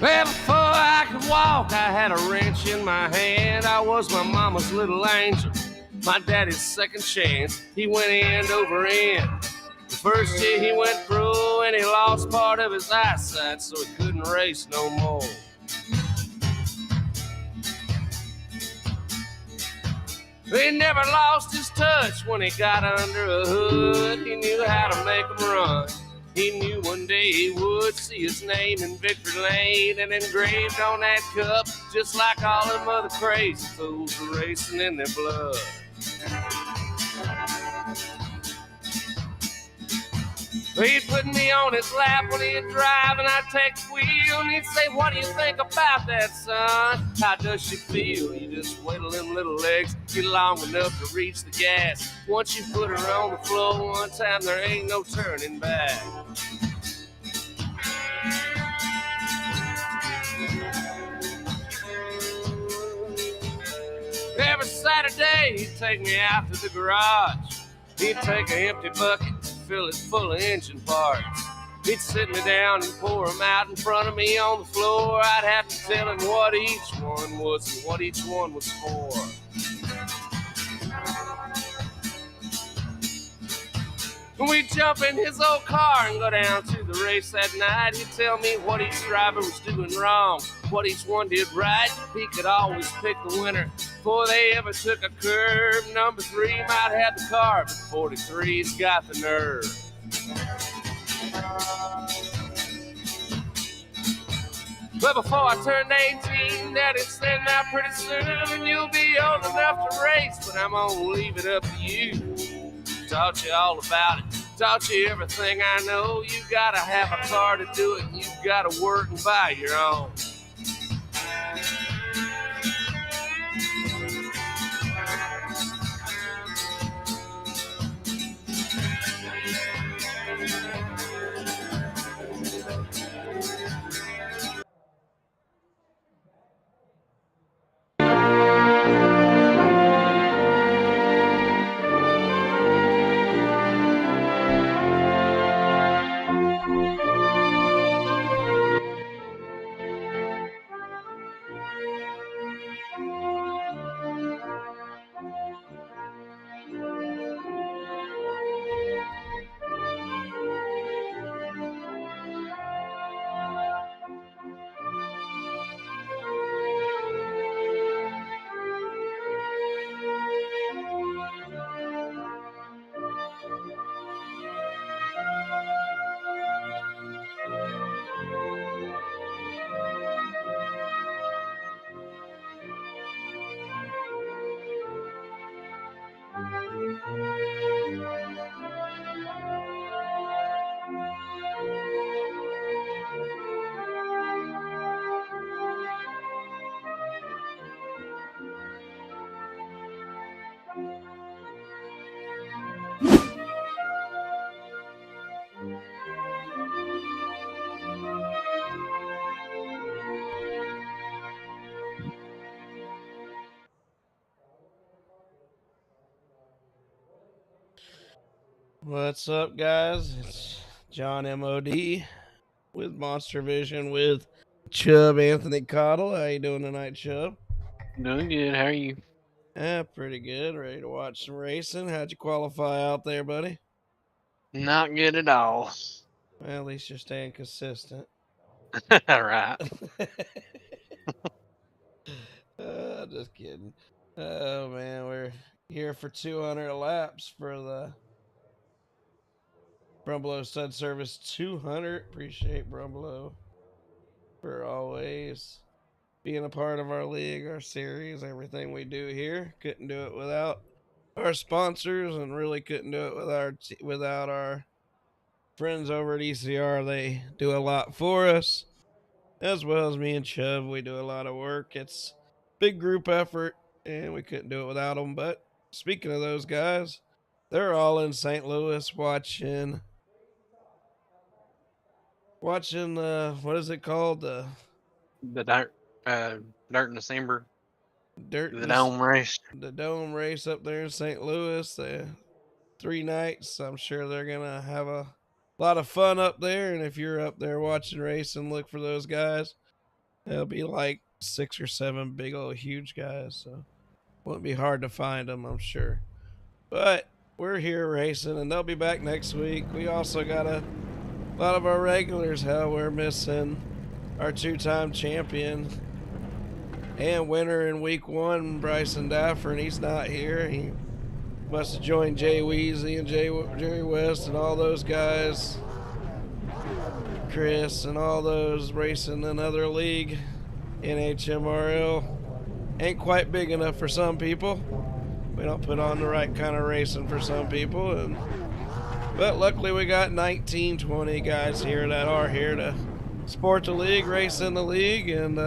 Well, before I could walk, I had a wrench in my hand. I was my mama's little angel, my daddy's second chance. He went end over end. The first year he went pro and he lost part of his eyesight, so he couldn't race no more. He never lost his touch when he got under a hood. He knew how to make 'em run. He knew one day he would see his name in victory lane and engraved on that cup, just like all them other crazy fools were racing in their blood. He'd put me on his lap when he'd drive and I'd take the wheel, and he'd say, "What do you think about that, son? How does she feel? You just wiggle them little legs, get long enough to reach the gas. Once you put her on the floor one time, there ain't no turning back." Every Saturday, he'd take me out to the garage. He'd take an empty bucket, fill it full of engine parts. He'd sit me down and pour them out in front of me on the floor. I'd have to tell him what each one was and what each one was for. When we'd jump in his old car and go down to the race that night, he'd tell me what each driver was doing wrong, what each one did right. He could always pick the winner before they ever took a curve. Number 3 might have the car, but 43's got the nerve. But before I turned 18, Daddy said, "Now pretty soon you'll be old enough to race, but I'm gonna leave it up to you." Taught you all about it, taught you everything I know. You gotta have a car to do it, and you gotta work and buy your own. What's up, guys? It's John M.O.D. with Monster Vision with Chubb Anthony Cottle. How you doing tonight, Chubb? Doing good. How are you? Pretty good. Ready to watch some racing. How'd you qualify out there, buddy? Not good at all. Well, at least you're staying consistent. Right. Just kidding. Oh, man, we're here for 200 laps for the Brumbeloe Stud Service 200. Appreciate Brumbeloe for always being a part of our league, our series, everything we do here. Couldn't do it without our sponsors, and really couldn't do it without our friends over at ECR. They do a lot for us, as well as me and Chubb. We do a lot of work. It's a big group effort, and we couldn't do it without them. But speaking of those guys, they're all in St. Louis watching what is it called? The dirt in December. Dirt The dome race. The dome race up there in St. Louis. 3 nights. I'm sure they're gonna have a lot of fun up there. And if you're up there watching racing, look for those guys. There'll be like 6 or 7 big old huge guys, so won't be hard to find them, I'm sure. But we're here racing, and they'll be back next week. We also got a lot of our regulars. Hell, we're missing our 2-time champion and winner in week 1, Bryson Daffern. He's not here. He must have joined Jay Weezy and Jerry West and all those guys, Chris and all those racing another league. NHMRL ain't quite big enough for some people. We don't put on the right kind of racing for some people, but luckily we got 19, 20 guys here that are here to support the league, race in the league, and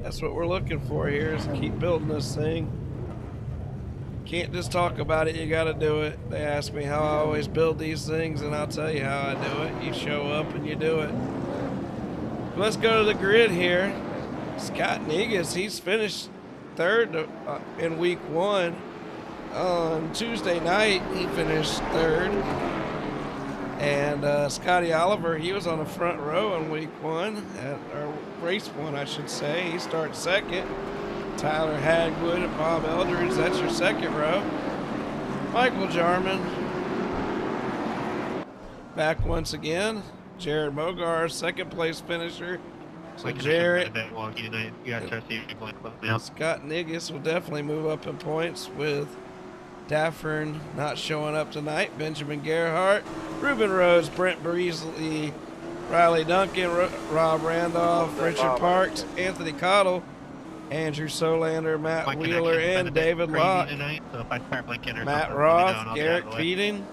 that's what we're looking for here, is to keep building this thing. Can't just talk about it, you gotta do it. They ask me how I always build these things, and I'll tell you how I do it. You show up and you do it. Let's go to the grid here. Scott Negus, he's finished 3rd in week 1. On Tuesday night, he finished 3rd. And Scotty Oliver, he was on the front row in week 1, or race 1, I should say. He starts 2nd. Tyler Hagwood and Bob Eldridge, that's your 2nd row. Michael Jarman back once again. Jared Mogar, 2nd place finisher. So Jared, Scott Negus will definitely move up in points with Daffern not showing up tonight. Benjamin Gerhardt, Ruben Rhodes, Brent Beasley, Riley Duncan, Rob Randolph, Richard Parks, Anthony Cottle, Andrew Solander, Matt Wheeler, and David Locke. Matt Roth, Garrett Keating.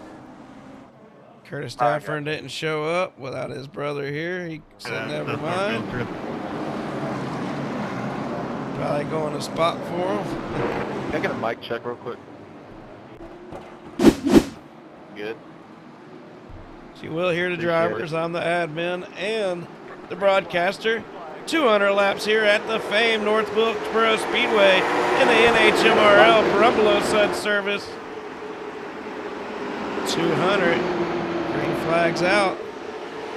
Curtis Daffern didn't show up without his brother here. He said never mind. Probably going to spot for him. Can I get a mic check real quick? Good. You will hear the drivers. I'm the admin and the broadcaster. 200 laps here at the famed North Wilkesboro Speedway in the NHMRL Brumbeloe Sud Service. 200. Green flags out.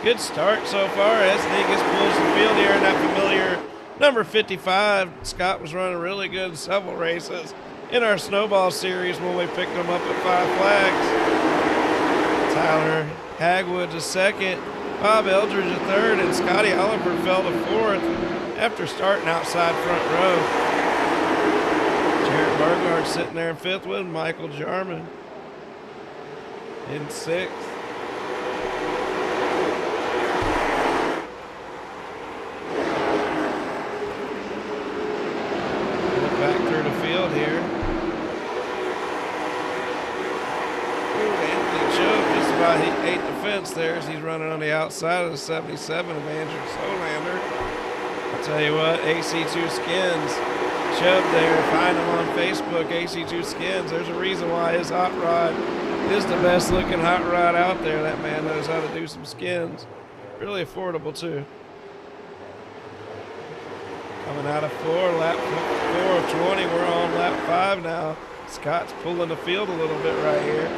Good start so far as Negus pulls the field here in that familiar number 55. Scott was running really good in several races in our snowball series when we picked him up at 5 flags. Tyler Hagwood's a 2nd, Bob Eldridge a 3rd, and Scotty Oliver fell to 4th after starting outside front row. Jared Burgard sitting there in 5th with Michael Jarman in 6th. Back through the field here. Anthony Chubb just about ate the fence there as he's running on the outside of the 77 of Andrew Solander. I'll tell you what, AC2 Skins, Chubb there, find him on Facebook, AC2 Skins. There's a reason why his hot rod is the best looking hot rod out there. That man knows how to do some skins. Really affordable too. Coming out of 4, lap 4 of 20, we're on lap 5 now. Scott's pulling the field a little bit right here.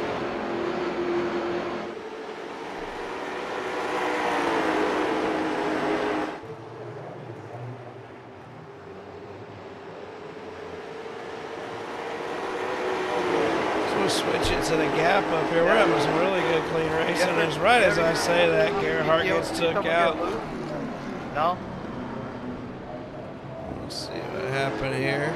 So we'll switch it to the gap up here. We're having some really good clean racing. And as right as I say that, Gerhardt gets took out. No? Let's see what happened here.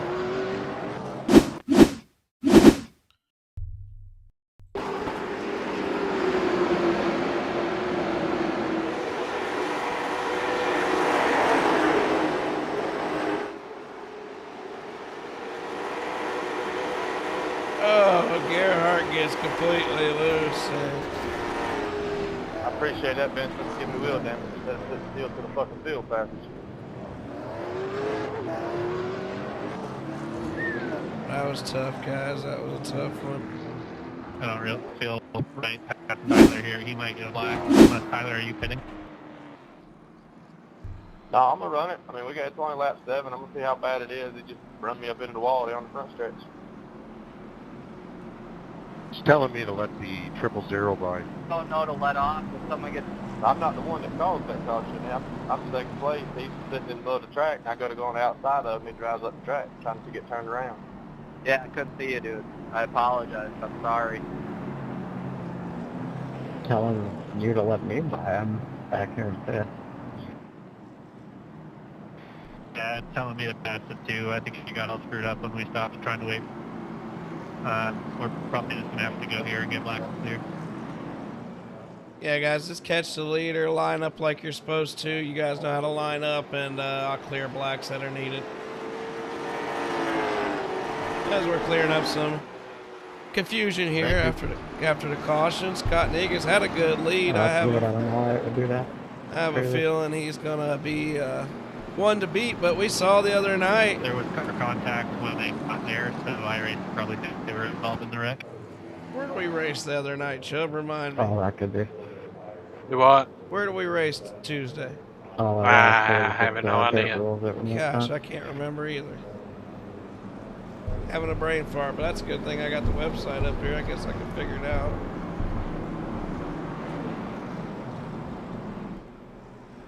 Oh, Gerhardt gets completely loose. I appreciate that, Vince. Let's give me wheel damage. Let's deal to the fucking field passage. That was tough, guys. That was a tough one. I don't really feel right. Tyler here. He might get a black. Tyler, are you pitting? No, I'm gonna run it. I mean, it's only lap 7. I'm gonna see how bad it is. It just run me up into the wall there on the front stretch. It's telling me to let the 000 by. Don't know to let off if someone gets. I'm not the one that caused that caution. I'm second place. He's sitting in the middle of the track, and I got to go on the outside of him. He drives up the track trying to get turned around. Yeah, I couldn't see you, dude. I apologize. I'm sorry. Telling you to let me by. I'm back here instead. Yeah, it's telling me to pass it too. I think you got all screwed up when we stopped trying to wait. We're probably just gonna have to go here and get black cleared. Yeah, guys, just catch the leader, line up like you're supposed to. You guys know how to line up, and I'll clear blacks that are needed. As we're clearing up some confusion here after the caution. Scott Negus had a good lead. I don't know why it would do that. I have a feeling he's gonna be one to beat, but we saw the other night. There was car contact when they got there, so I raced probably think they were involved in the wreck. Where did we race the other night, Chubb? Remind me. Oh, that could be. Do what? Where did we race Tuesday? Oh, I have no idea. Gosh, I can't remember either. Having a brain fart, but that's a good thing I got the website up here. I guess I can figure it out.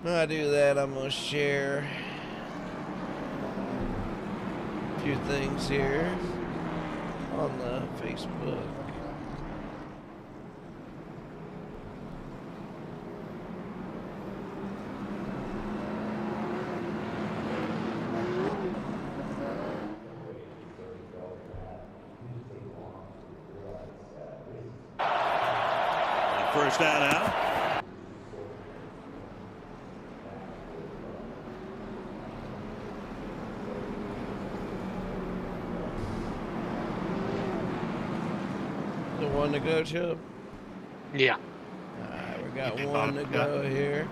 When I do that, I'm going to share a few things here on the Facebook. First down out. The one to go, Chubb? Yeah. Alright, we got one to go here.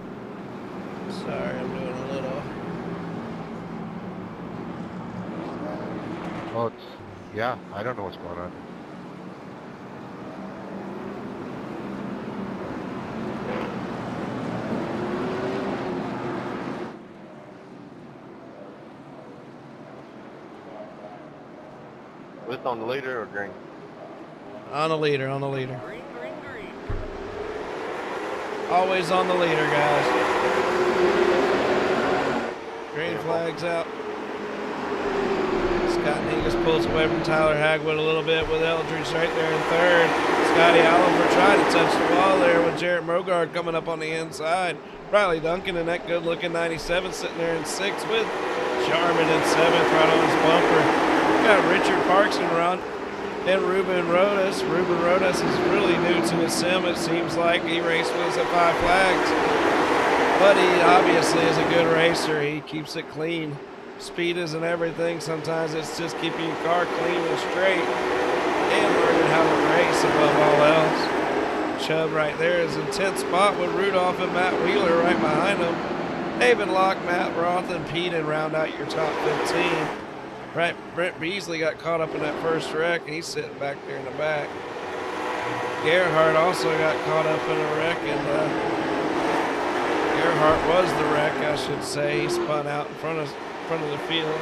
Sorry, I'm doing a little. Oh, yeah, I don't know what's going on. Was this on the leader or green? On the leader, on the leader. Always on the leader, guys. Green flag's out. Scott Negus pulls away from Tyler Hagwood a little bit with Eldridge right there in third. Scotty Oliver trying to touch the wall there with Jarrett Mogard coming up on the inside. Riley Duncan in that good-looking 97 sitting there in sixth with Jarman in seventh right on his bumper. We got Richard Parks and Ruben Rodas. Ruben Rodas is really new to the sim. It seems like he raced with us at Five Flags. But he obviously is a good racer. He keeps it clean. Speed isn't everything. Sometimes it's just keeping your car clean and straight and learning how to race above all else. Chubb right there is in 10th spot with Rudolph and Matt Wheeler right behind him. David Locke, Matt Roth, and Pete and round out your top 15. Right, Brent Beasley got caught up in that first wreck, and he's sitting back there in the back. Gerhardt also got caught up in a wreck, and Gerhardt was the wreck, I should say. He spun out in front of the field.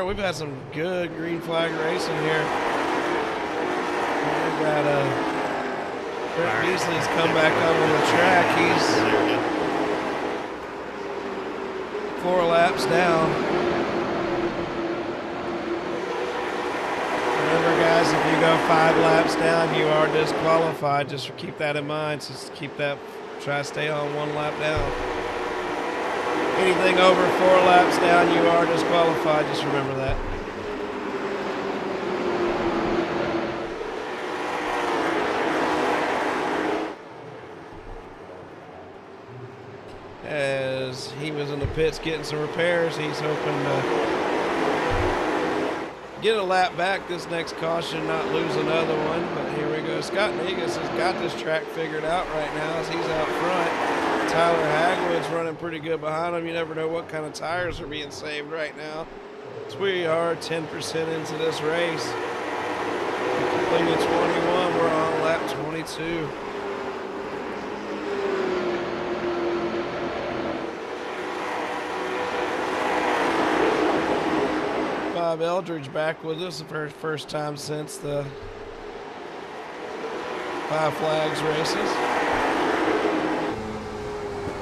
We've had some good green flag racing here. We've got Brent Beasley's come back on the track. He's 4 laps down. Remember, guys, Guys, if you go 5 laps down, you are disqualified. Just keep that in mind. Just keep that, try to stay on 1 lap down. Anything over 4 laps down, you are disqualified. Just remember that. As he was in the pits getting some repairs, he's hoping to get a lap back this next caution, not lose another one. But here we go. Scott Negus has got this track figured out right now as he's out front. Tyler Hagwood's running pretty good behind him. You never know what kind of tires are being saved right now. So we are 10% into this race. Completed 21, we're on lap 22. Bob Eldridge back with us for the first time since the Five Flags races.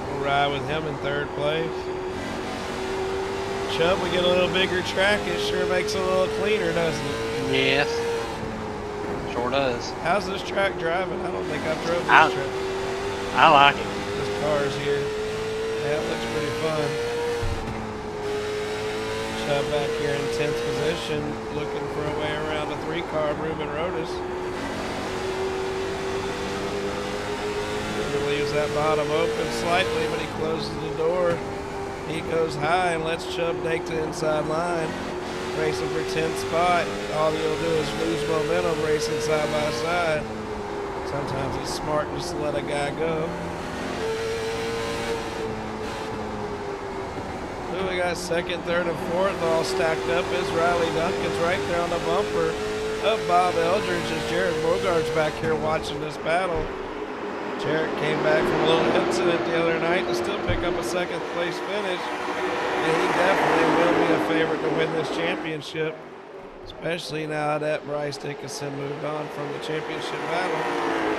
We'll ride with him in 3rd place. Chubb, we get a little bigger track. It sure makes it a little cleaner, doesn't it? Yes. Sure does. How's this track driving? I don't think I've drove this track. I like it. This car's here. Yeah, it looks pretty fun. Chubb back here in 10th position, looking for a way around a 3-car Ruben Rodas. He leaves that bottom open slightly, but he closes the door. He goes high and lets Chubb take the inside line. Racing for 10th spot. All he'll do is lose momentum racing side by side. Sometimes it's smart just to let a guy go. Who we got 2nd, 3rd, and 4th all stacked up is Riley Duncan's right there on the bumper of Bob Eldridge as Jared Bogart's back here watching this battle. Jared came back from a little incident the other night to still pick up a 2nd place finish. And he definitely will be a favorite to win this championship, especially now that Bryce Dickinson moved on from the championship battle.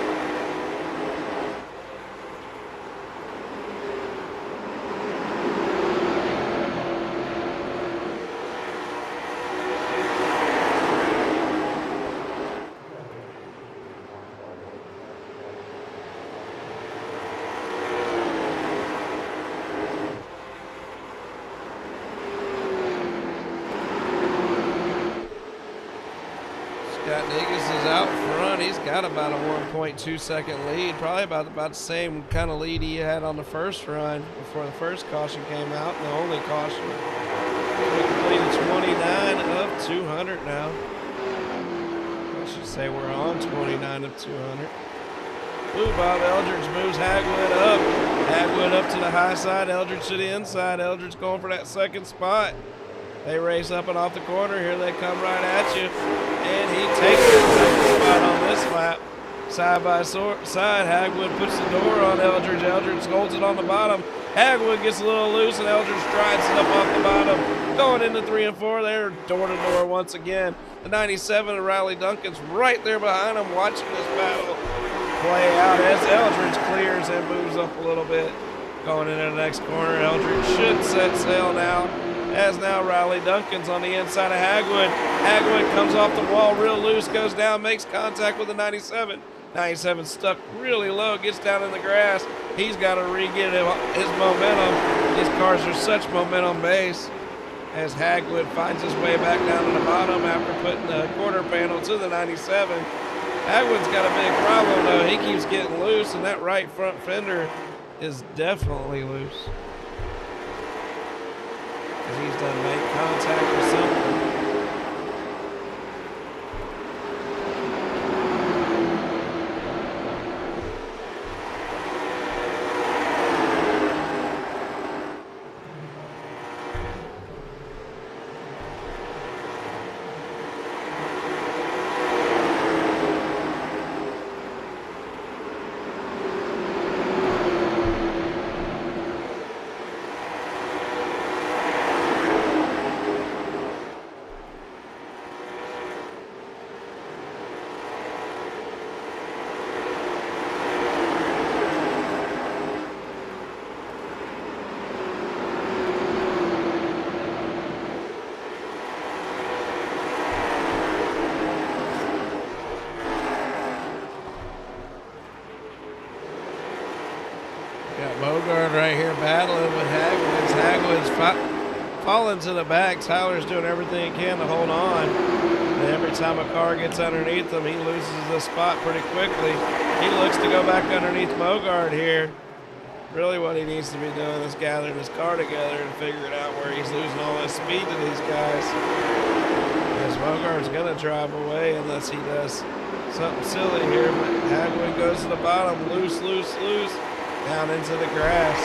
Scott Negus is out front. He's got about a 1.2 second lead, probably about the same kind of lead he had on the first run before the first caution came out, the only caution. We completed 29 of 200 now. I should say we're on 29 of 200. Ooh, Bob Eldridge moves Hagwood up. Hagwood up to the high side, Eldridge to the inside. Eldridge going for that 2nd spot. They race up and off the corner. Here they come right at you. And he takes the 2nd spot on this lap. Side by side, Hagwood puts the door on Eldridge. Eldridge holds it on the bottom. Hagwood gets a little loose and Eldridge strides it up off the bottom. Going into 3 and 4, they're door to door once again. The 97 of Riley Duncan's right there behind him watching this battle play out as Eldridge clears and moves up a little bit. Going into the next corner, Eldridge should set sail now. As now Riley Duncan's on the inside of Hagwood. Hagwood comes off the wall real loose, goes down, makes contact with the 97. 97 stuck really low, gets down in the grass. He's got to re-get his momentum. These cars are such momentum base. As Hagwood finds his way back down to the bottom after putting the quarter panel to the 97. Hagwood's got a big problem though. He keeps getting loose and that right front fender is definitely loose. He's done make contact with something. Got Bogard right here battling with Hagwoods. Hagwoods falling to the back. Tyler's doing everything he can to hold on. And every time a car gets underneath him, he loses the spot pretty quickly. He looks to go back underneath Bogard here. Really what he needs to be doing is gathering his car together and figuring out where he's losing all his speed to these guys. As Bogard's going to drive away unless he does something silly here. But Hagwood goes to the bottom, loose, down into the grass.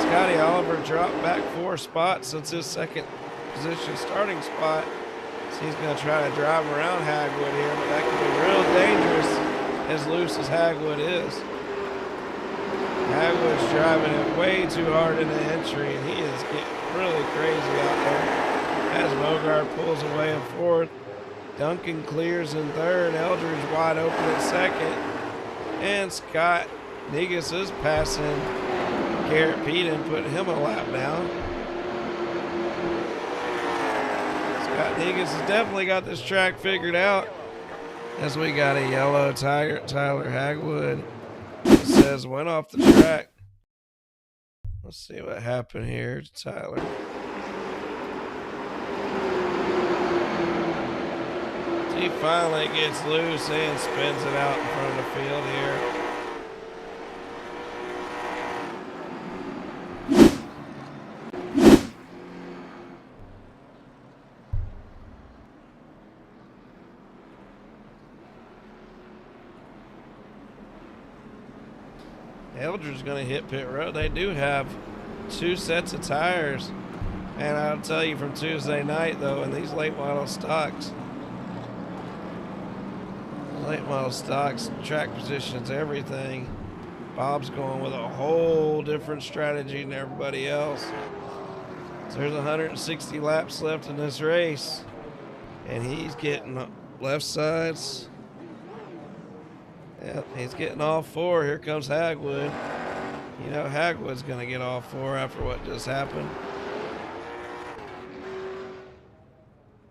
Scotty Oliver dropped back 4 spots since his second position starting spot. So he's going to try to drive around Hagwood here, but that could be real dangerous as loose as Hagwood is. Hagwood's driving it way too hard in the entry, and he is getting really crazy out there. As Bogard pulls away in fourth, Duncan clears in third, Eldridge wide open at second, and Scott Negus is passing Garrett Peden, putting him a lap down. Scott Negus has definitely got this track figured out, as we got a yellow Tyler Hagwood. It says went off the track. Let's see what happened here to Tyler. He finally gets loose and spins it out in front of the field here. Eldridge's going to hit pit road. They do have 2 sets of tires. And I'll tell you from Tuesday night, though, in these late model stocks, track positions, everything, Bob's going with a whole different strategy than everybody else. So there's 160 laps left in this race. And he's getting left sides. Yep, he's getting all 4. Here comes Hagwood. You know Hagwood's going to get all 4 after what just happened.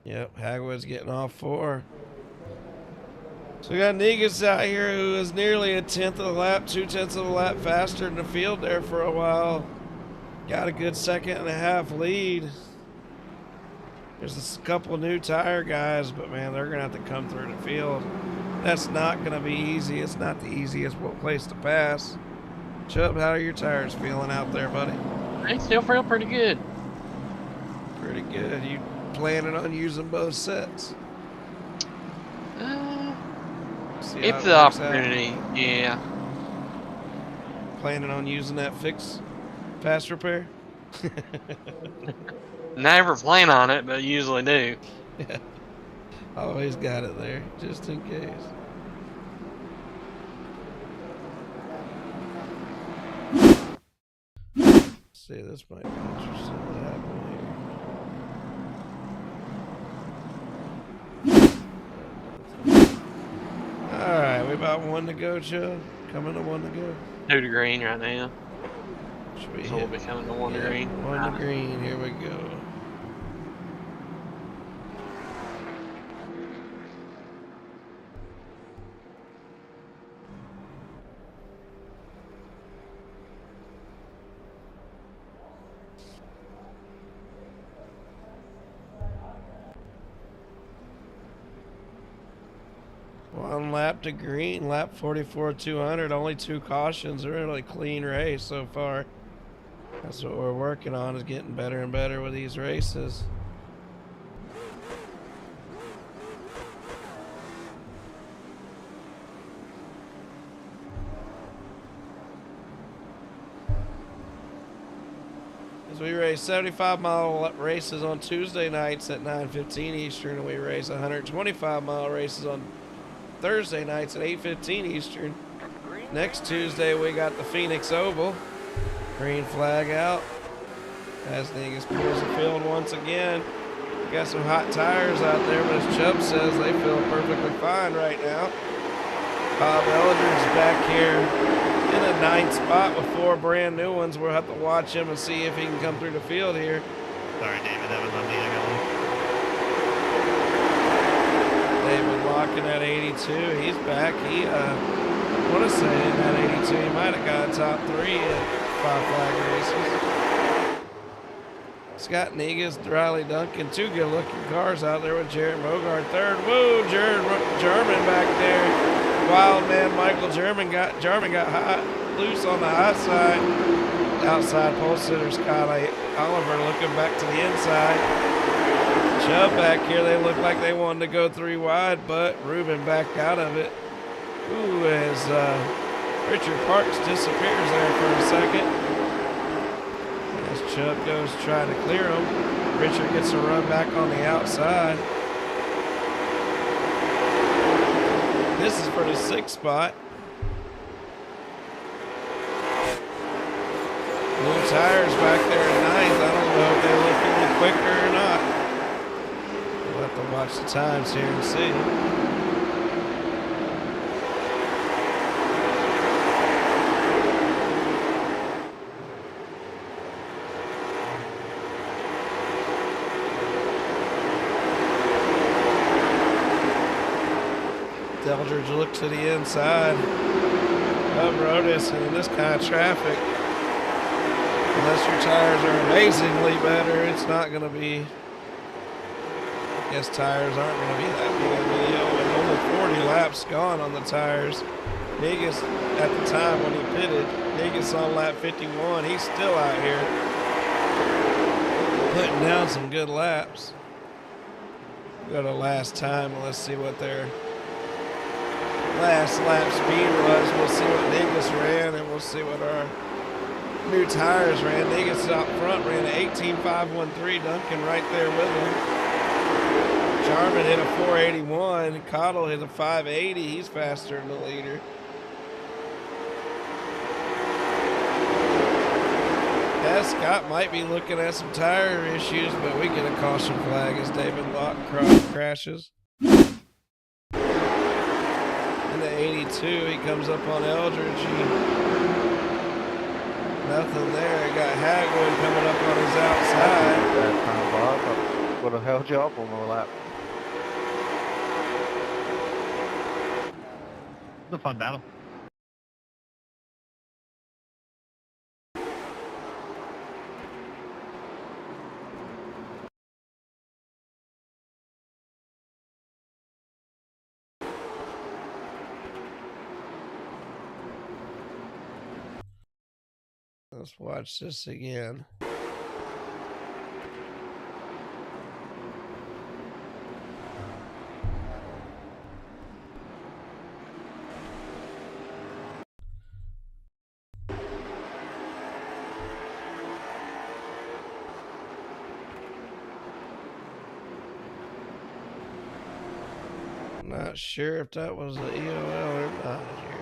Yep, Hagwood's getting all 4. So we got Negus out here who is nearly a 1/10 of the lap, 2/10 of a lap faster in the field there for a while. Got a good 2.5 lead. There's a couple new tire guys, but man, they're going to have to come through the field. That's not going to be easy. It's not the easiest place to pass. Chubb, how are your tires feeling out there, buddy? They still feel pretty good. Pretty good. You planning on using both sets? If the opportunity, yeah. Planning on using that fast repair? Never plan on it, but usually do. Yeah. Always got it there, just in case. See, this might be interesting what happened here. Alright, we about 1 to go, Chubb? Coming to 1 to go. 2 to green right now. Should we So we'll be coming to 1 to green. 1 to green, here we go. One lap to green, lap 44,200. Only 2 cautions. A really clean race so far. That's what we're working on, is getting better and better with these races. As we race 75-mile races on Tuesday nights at 9:15 Eastern, and we race 125-mile races on Thursday nights at 8:15 Eastern. Next Tuesday we got the Phoenix Oval. Green flag out. As Negus pulls the field once again. We got some hot tires out there, but as Chubb says, they feel perfectly fine right now. Bob Eldridge's back here in a 9th spot with 4 brand new ones. We'll have to watch him and see if he can come through the field here. Sorry, David, that was on me. I got David locking at 82. He's back. He, I want to say in that to. He might have got a top 3 at 5 flag races. Scott Negus, Riley Duncan, 2 good-looking cars out there with Jared Bogart third. Whoa, Jared German back there. Wild man Michael German got high, loose on the high side. Outside pole sitter Scott Oliver looking back to the inside. Chubb back here, they look like they wanted to go 3 wide, but Ruben backed out of it. Ooh, as Richard Parks disappears there for a second. As Chubb goes trying to clear him, Richard gets a run back on the outside. This is for the 6th spot. New tires back there at 9th. I don't know if they look any quicker or not. We'll have to watch the times here and see. Eldridge look to the inside of Rodis, and in this kind of traffic, unless your tires are amazingly better, it's not going to be, I guess tires aren't going to be that big of a deal. And only 40 laps gone on the tires. Negus, at the time when he pitted, Negus on lap 51, he's still out here putting down some good laps. Go to last time, and let's see what their last lap speed was. We'll see what Negus ran, and we'll see what our new tires ran. Negus out front ran an 18.513. Duncan right there with him. Jarman hit a 481. Cottle hit a 580. He's faster than the leader. Scott might be looking at some tire issues, but we get a caution flag as David Locke crashes. In the 82, he comes up on Eldridge. Nothing there. He got Hagwood coming up on his outside. That time, Bob. I would have held you up on the lap. It's a fun battle. Let's watch this again. I'm not sure if that was the EOL or not here.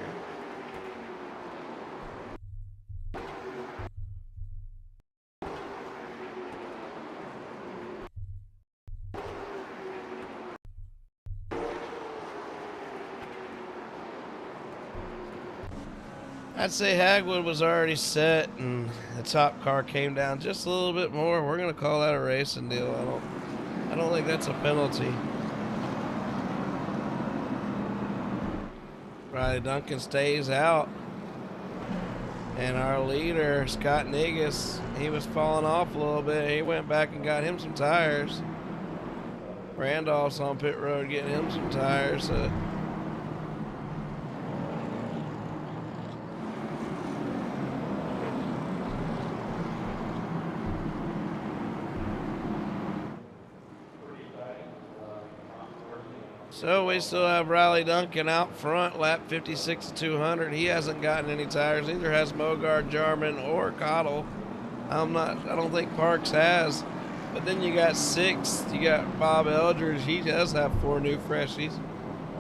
I'd say Hagwood was already set, and the top car came down just a little bit more. We're gonna call that a racing deal. I don't think that's a penalty. Riley Duncan stays out, and our leader Scott Negus, he was falling off a little bit. He went back and got him some tires. Randolph's on pit road getting him some tires. So we still have Riley Duncan out front, lap 56 to 200. He hasn't gotten any tires. Neither has Mogard, Jarman, or Cottle. I don't think Parks has. But then you got 6th. You got Bob Eldridge. He does have 4 new freshies.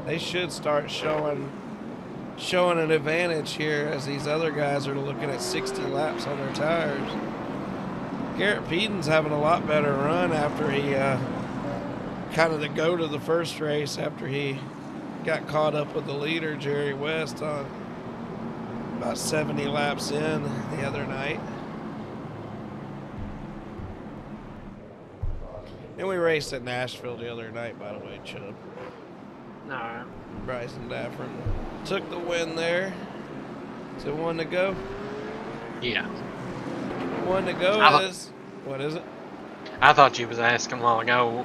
They should start showing an advantage here, as these other guys are looking at 60 laps on their tires. Garrett Pedon's having a lot better run after he kind of the go to the first race after he got caught up with the leader, Jerry West, on about 70 laps in the other night. And we raced at Nashville the other night, by the way, Chubb. Alright. Bryson Dafford took the win there. Is it 1 to go? Yeah. 1 to go I- is, what is it? I thought you was asking a while ago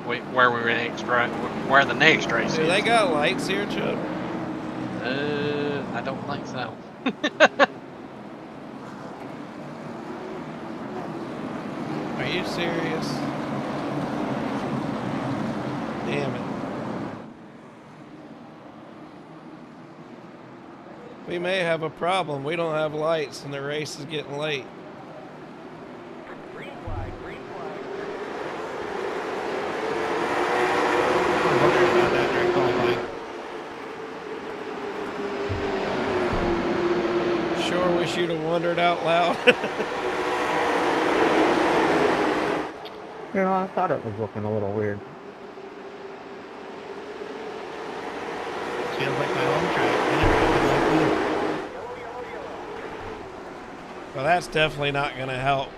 where we were next, right? Where the next race Do is. they got lights here, Chubb? I don't think so. Are you serious? Damn it. We may have a problem. We don't have lights and the race is getting late. Green flag, green flag. I'm wondering about that during qualifying. Sure wish you'd have wondered out loud. You know, I thought it was looking a little weird. Feels like my home track. Well, that's definitely not going to help.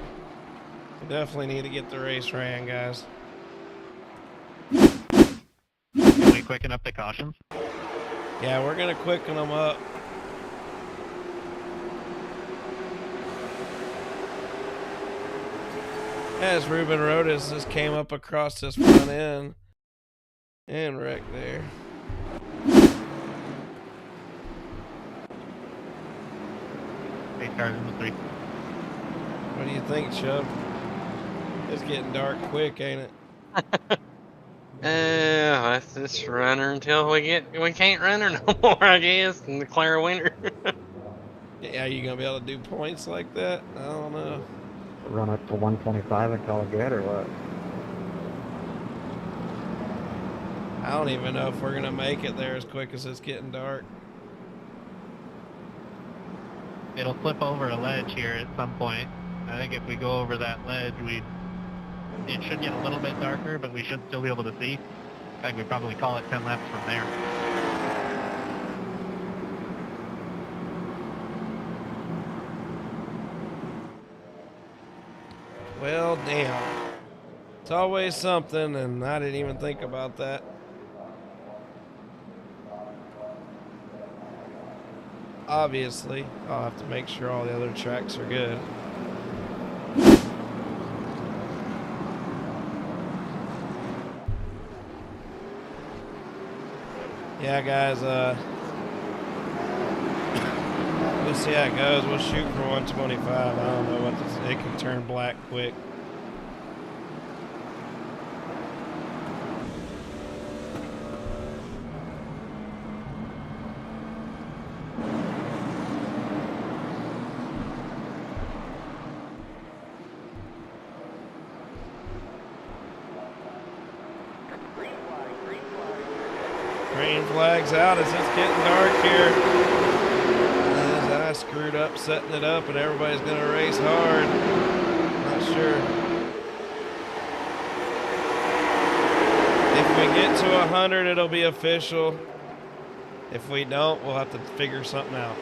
We definitely need to get the race ran, guys. Can we quicken up the cautions? Yeah, we're going to quicken them up. As Ruben Rodas just came up across this front end and wrecked there. 8 cars in the 3. What do you think, Chubb? It's getting dark quick, ain't it? Let's just run her until we can't run her no more, I guess, and declare a winner. Yeah, you gonna be able to do points like that? I don't know. Run up to 125 and call it good or what? I don't even know if we're gonna make it there as quick as it's getting dark. It'll flip over a ledge here at some point. I think if we go over that ledge, it should get a little bit darker, but we should still be able to see. In fact, we'd probably call it 10 laps from there. Well, damn. It's always something, and I didn't even think about that. Obviously, I'll have to make sure all the other tracks are good. Yeah, guys, we'll see how it goes. We'll shoot for 125. I don't know what this, it can turn black quick. Green flag's out as it's getting dark here. As I screwed up setting it up and everybody's going to race hard. Not sure. If we get to 100, it'll be official. If we don't, we'll have to figure something out.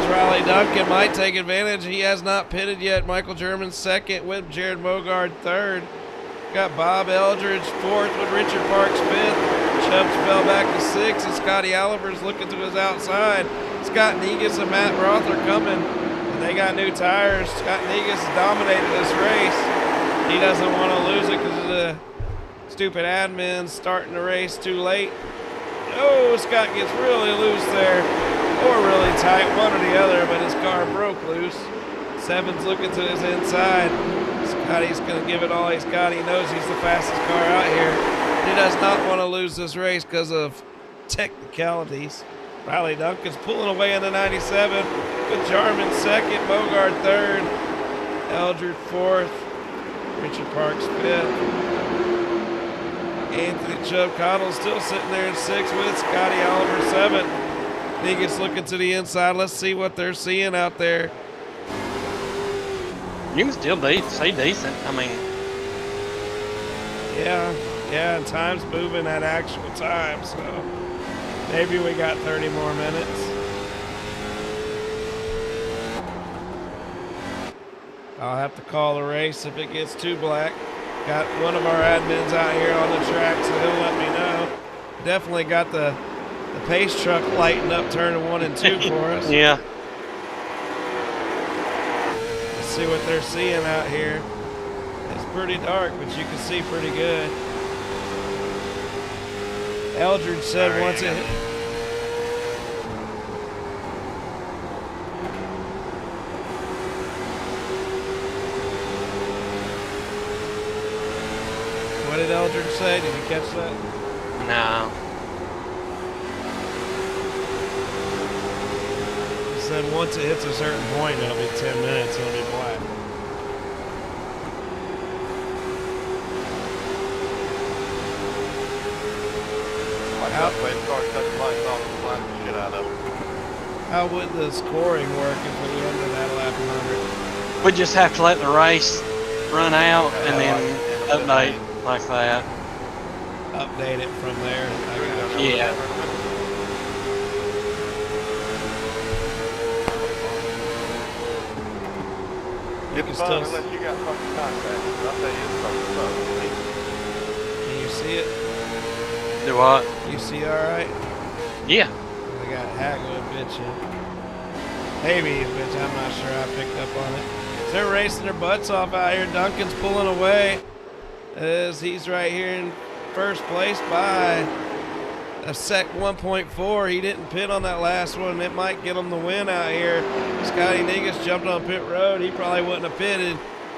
Riley Duncan might take advantage. He has not pitted yet. Michael German second with Jared Mogard third. Got Bob Eldridge fourth with Richard Parks fifth. Chubbs fell back to sixth, and Scotty Oliver's looking to his outside. Scott Negus and Matt Roth are coming, and they got new tires. Scott Negus dominated this race. He doesn't want to lose it because of the stupid admins starting the race too late. Oh, Scott gets really loose there. Or really tight, one or the other, but his car broke loose. Seven's looking to his inside. Scotty's going to give it all he's got. He knows he's the fastest car out here. He does not want to lose this race because of technicalities. Riley Duncan's pulling away in the 97 with Jarman second, Mogard third, Eldred fourth, Richard Parks fifth. Anthony Chubb Cottle still sitting there in sixth with Scotty Oliver seventh. Negus looking to the inside. Let's see what they're seeing out there. You can still say decent. I mean, yeah, and time's moving at actual time, so maybe we got 30 more minutes. I'll have to call the race if it gets too black. Got one of our admins out here on the track, so he'll let me know. Definitely got the pace truck lighting up turning 1 and 2 for us. Yeah. Let's see what they're seeing out here. It's pretty dark, but you can see pretty good. Eldridge said once it hit. What did Eldridge say? Did you catch that? No. He said once it hits a certain point, it'll be 10 minutes, it'll be black. How would the scoring work if we ended at lap 100? We just have to let the race run out and then update like that. Update it from there. I got you. Yeah. You can still unless you got fucking contact. I'll tell you it's fucking fun. Can you see it? Do what? You see all right? Yeah. I got Hagwood bitching. Maybe he's bitch. I'm not sure. I picked up on it. So they're racing their butts off out here. Duncan's pulling away as he's right here in first place by a sec 1.4. He didn't pit on that last one. It might get him the win out here. Scotty Negus jumped on pit road. He probably wouldn't have pitted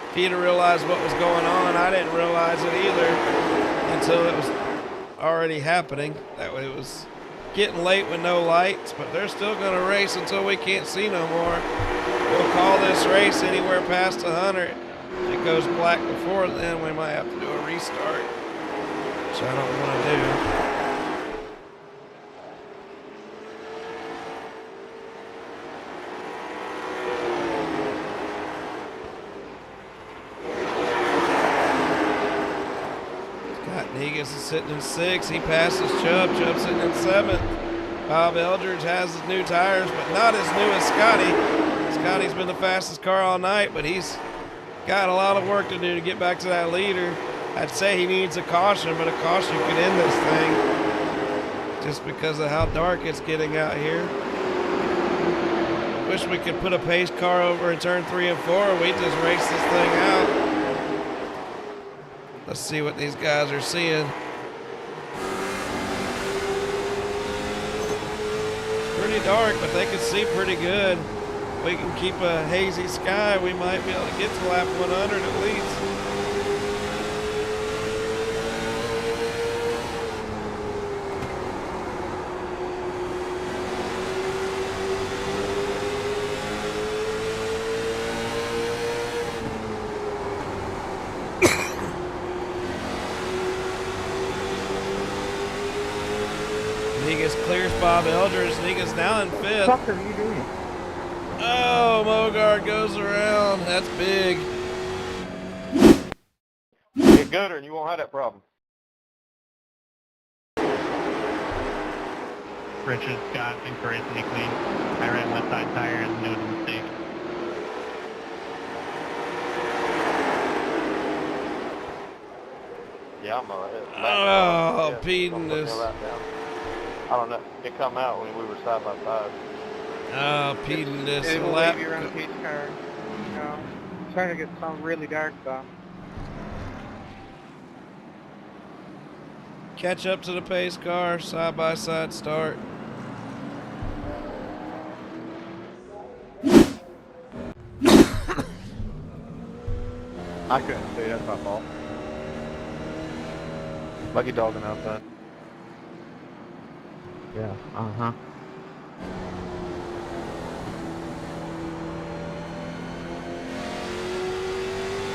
if he'd have realized what was going on. I didn't realize it either until it was already happening. That way it was getting late with no lights, but they're still going to race until we can't see no more. We'll call this race anywhere past 100. If it goes black before then, we might have to do a restart, which I don't want to do. Negus is sitting in 6th. He passes Chubb. Chubb sitting in 7th. Bob Eldridge has his new tires, but not as new as Scotty. Scotty's been the fastest car all night, but he's got a lot of work to do to get back to that leader. I'd say he needs a caution, but a caution could end this thing just because of how dark it's getting out here. Wish we could put a pace car over in turn 3 and 4. We just race this thing out. Let's see what these guys are seeing. It's pretty dark, but they can see pretty good. If we can keep a hazy sky, we might be able to get to lap 100 at least. Negus clears Bob Eldridge. Negus now in 5th. What the fuck are you doing? Oh, Mogard goes around. That's big. Get gutter and you won't have that problem. Richard Scott incorrectly clean. I ran left side tire and knew the mistake. Yeah, I'm Oh, Peden is. I don't know. It come out when we were side by side. Oh, Peden is. It will leave you around a pace car. It's starting to get sound really dark though. Catch up to the pace car, side by side start. I couldn't see. That's my fault. Lucky dogging outside. Yeah, uh-huh.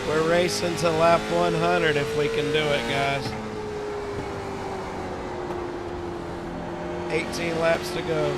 We're racing to lap 100 if we can do it, guys. 18 laps to go.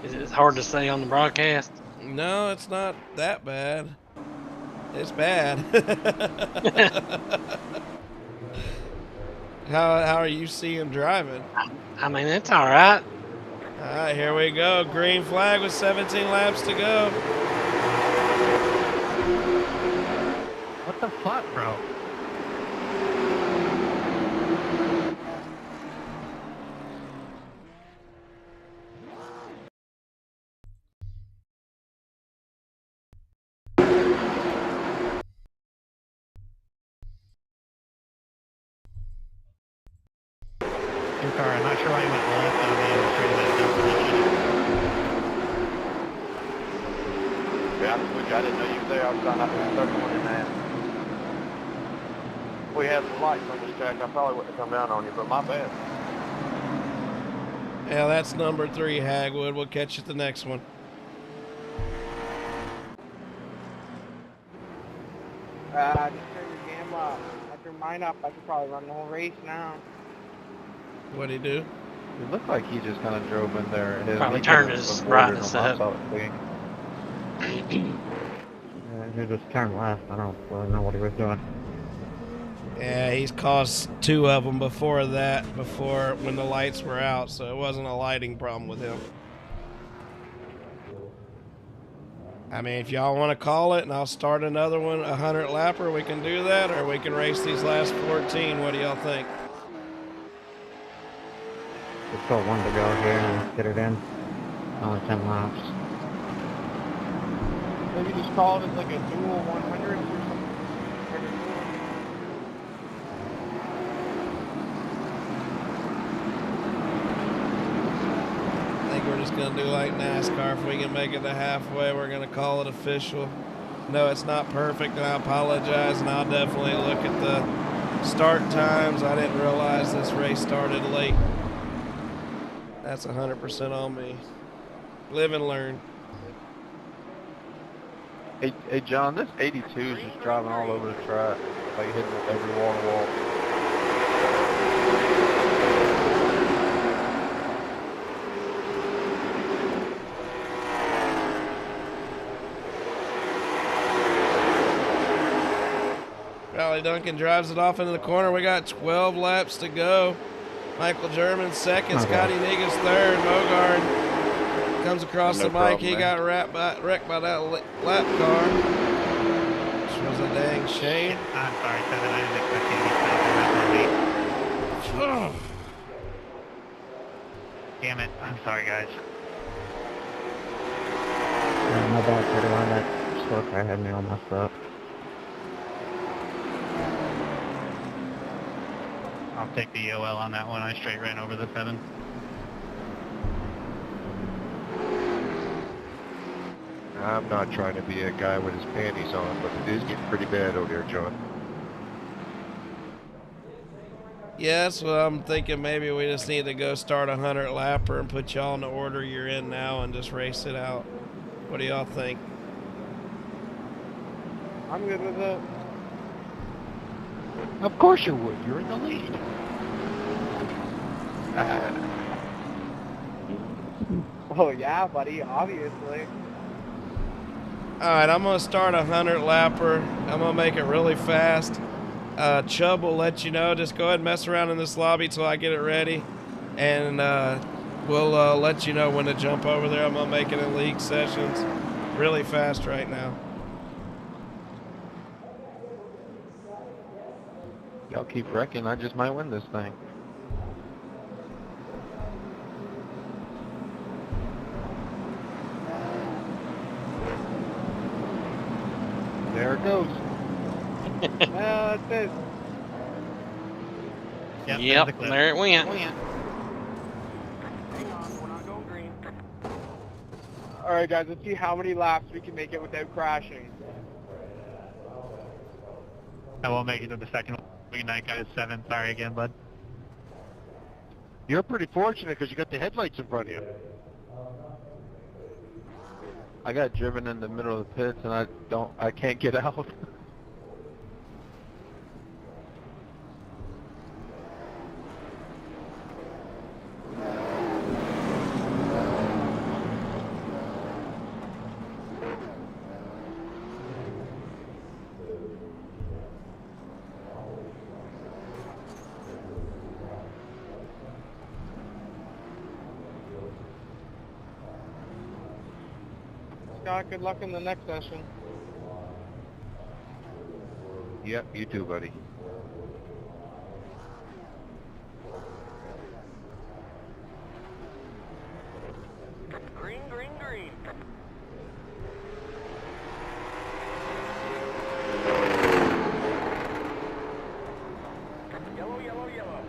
It's hard to say on the broadcast. No, it's not that bad. It's bad. How are you seeing driving? I mean, it's all right. All right, here we go. Green flag with 17 laps to go. What the fuck, bro? Your car, I'm not sure why you went left on me and straight away Yeah, I didn't know you were there. I was trying not to 31 and a half. We had some lights on this track. I probably wouldn't have come down on you, but my bad. Yeah, that's number 3, Hagwood. We'll catch you at the next one. Just turn your game up. I turn mine up. I could probably run the whole race now. What'd he do? It looked like he just kind of drove in there. Probably turned his brightness up. Yeah, he just turned left. I don't really know what he was doing. Yeah, he's caused 2 of them before that, when the lights were out, so it wasn't a lighting problem with him. I mean, if y'all want to call it and I'll start another one, 100 lapper, we can do that, or we can race these last 14. What do y'all think? Just got one to go here and get it in. Only 10 laps. Maybe just call it like a dual 100 or something. I think we're just going to do like NASCAR. If we can make it to halfway, we're going to call it official. No, it's not perfect, and I apologize, and I'll definitely look at the start times. I didn't realize this race started late. That's 100% on me. Live and learn. Hey, John, this 82 is just driving all over the track, like hitting every wall to wall. Riley Duncan drives it off into the corner. We got 12 laps to go. Michael German second, Scotty Negus third. Mogard comes across the mic. He got wrecked by that lap car, which was a dang shame. I'm sorry, Kevin. I didn't expect you to be stopping that early. Damn it. I'm sorry, guys. Yeah, my bad, 31. That scorecard had me all messed up. I'll take the EOL on that one. I straight ran over the 7. I'm not trying to be a guy with his panties on, but it is getting pretty bad out there, John. Yeah, that's what I'm thinking. Maybe we just need to go start 100 lapper and put y'all in the order you're in now and just race it out. What do y'all think? I'm good with it. Of course you would. You're in the lead. Oh yeah, buddy, obviously. Alright, I'm going to start 100 lapper. I'm going to make it really fast. Chubb will let you know. Just go ahead and mess around in this lobby till I get it ready. And we'll let you know when to jump over there. I'm going to make it in league sessions really fast right now. Y'all keep wrecking. I just might win this thing. There it goes. Well, that's it. Yep, there it went. Alright guys, let's see how many laps we can make it without crashing. I won't make it to the second one. Good night, guys. 7. Sorry again, bud. You're pretty fortunate because you got the headlights in front of you. I got driven in the middle of the pits and I can't get out. Scott. Good luck in the next session. Yep, you too, buddy. Green, green, green. Yellow, yellow, yellow.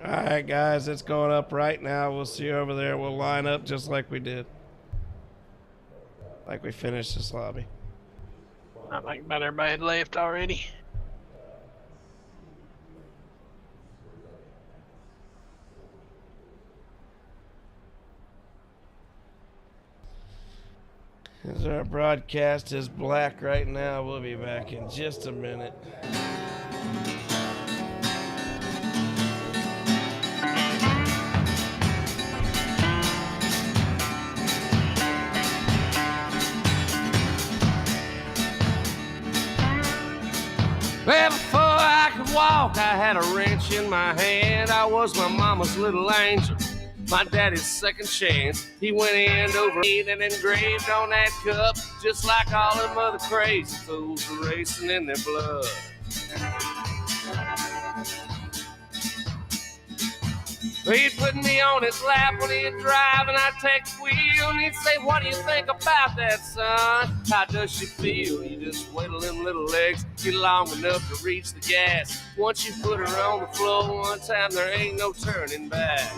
All right, guys, it's going up right now. We'll see you over there. We'll line up just like we did. Like we finished this lobby. I think about everybody had left already. As our broadcast is black right now, we'll be back in just a minute. Well, before I could walk, I had a wrench in my hand. I was my mama's little angel, my daddy's second chance. He went in over and engraved on that cup, just like all them other crazy fools were racing in their blood. He'd put me on his lap when he'd drive and I'd take the wheel, and he'd say, "What do you think about that, son? How does she feel? You just wait till them little legs get long enough to reach the gas. Once you put her on the floor one time, there ain't no turning back."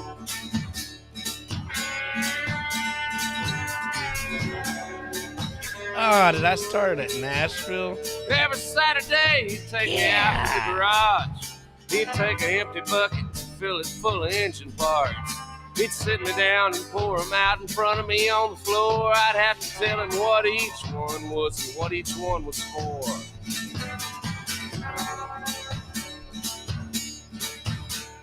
Oh, did I start at Nashville? Every Saturday, he'd take me out to the garage. He'd take an empty bucket, fill it full of engine parts. He'd sit me down and pour them out in front of me on the floor. I'd have to tell him what each one was and what each one was for.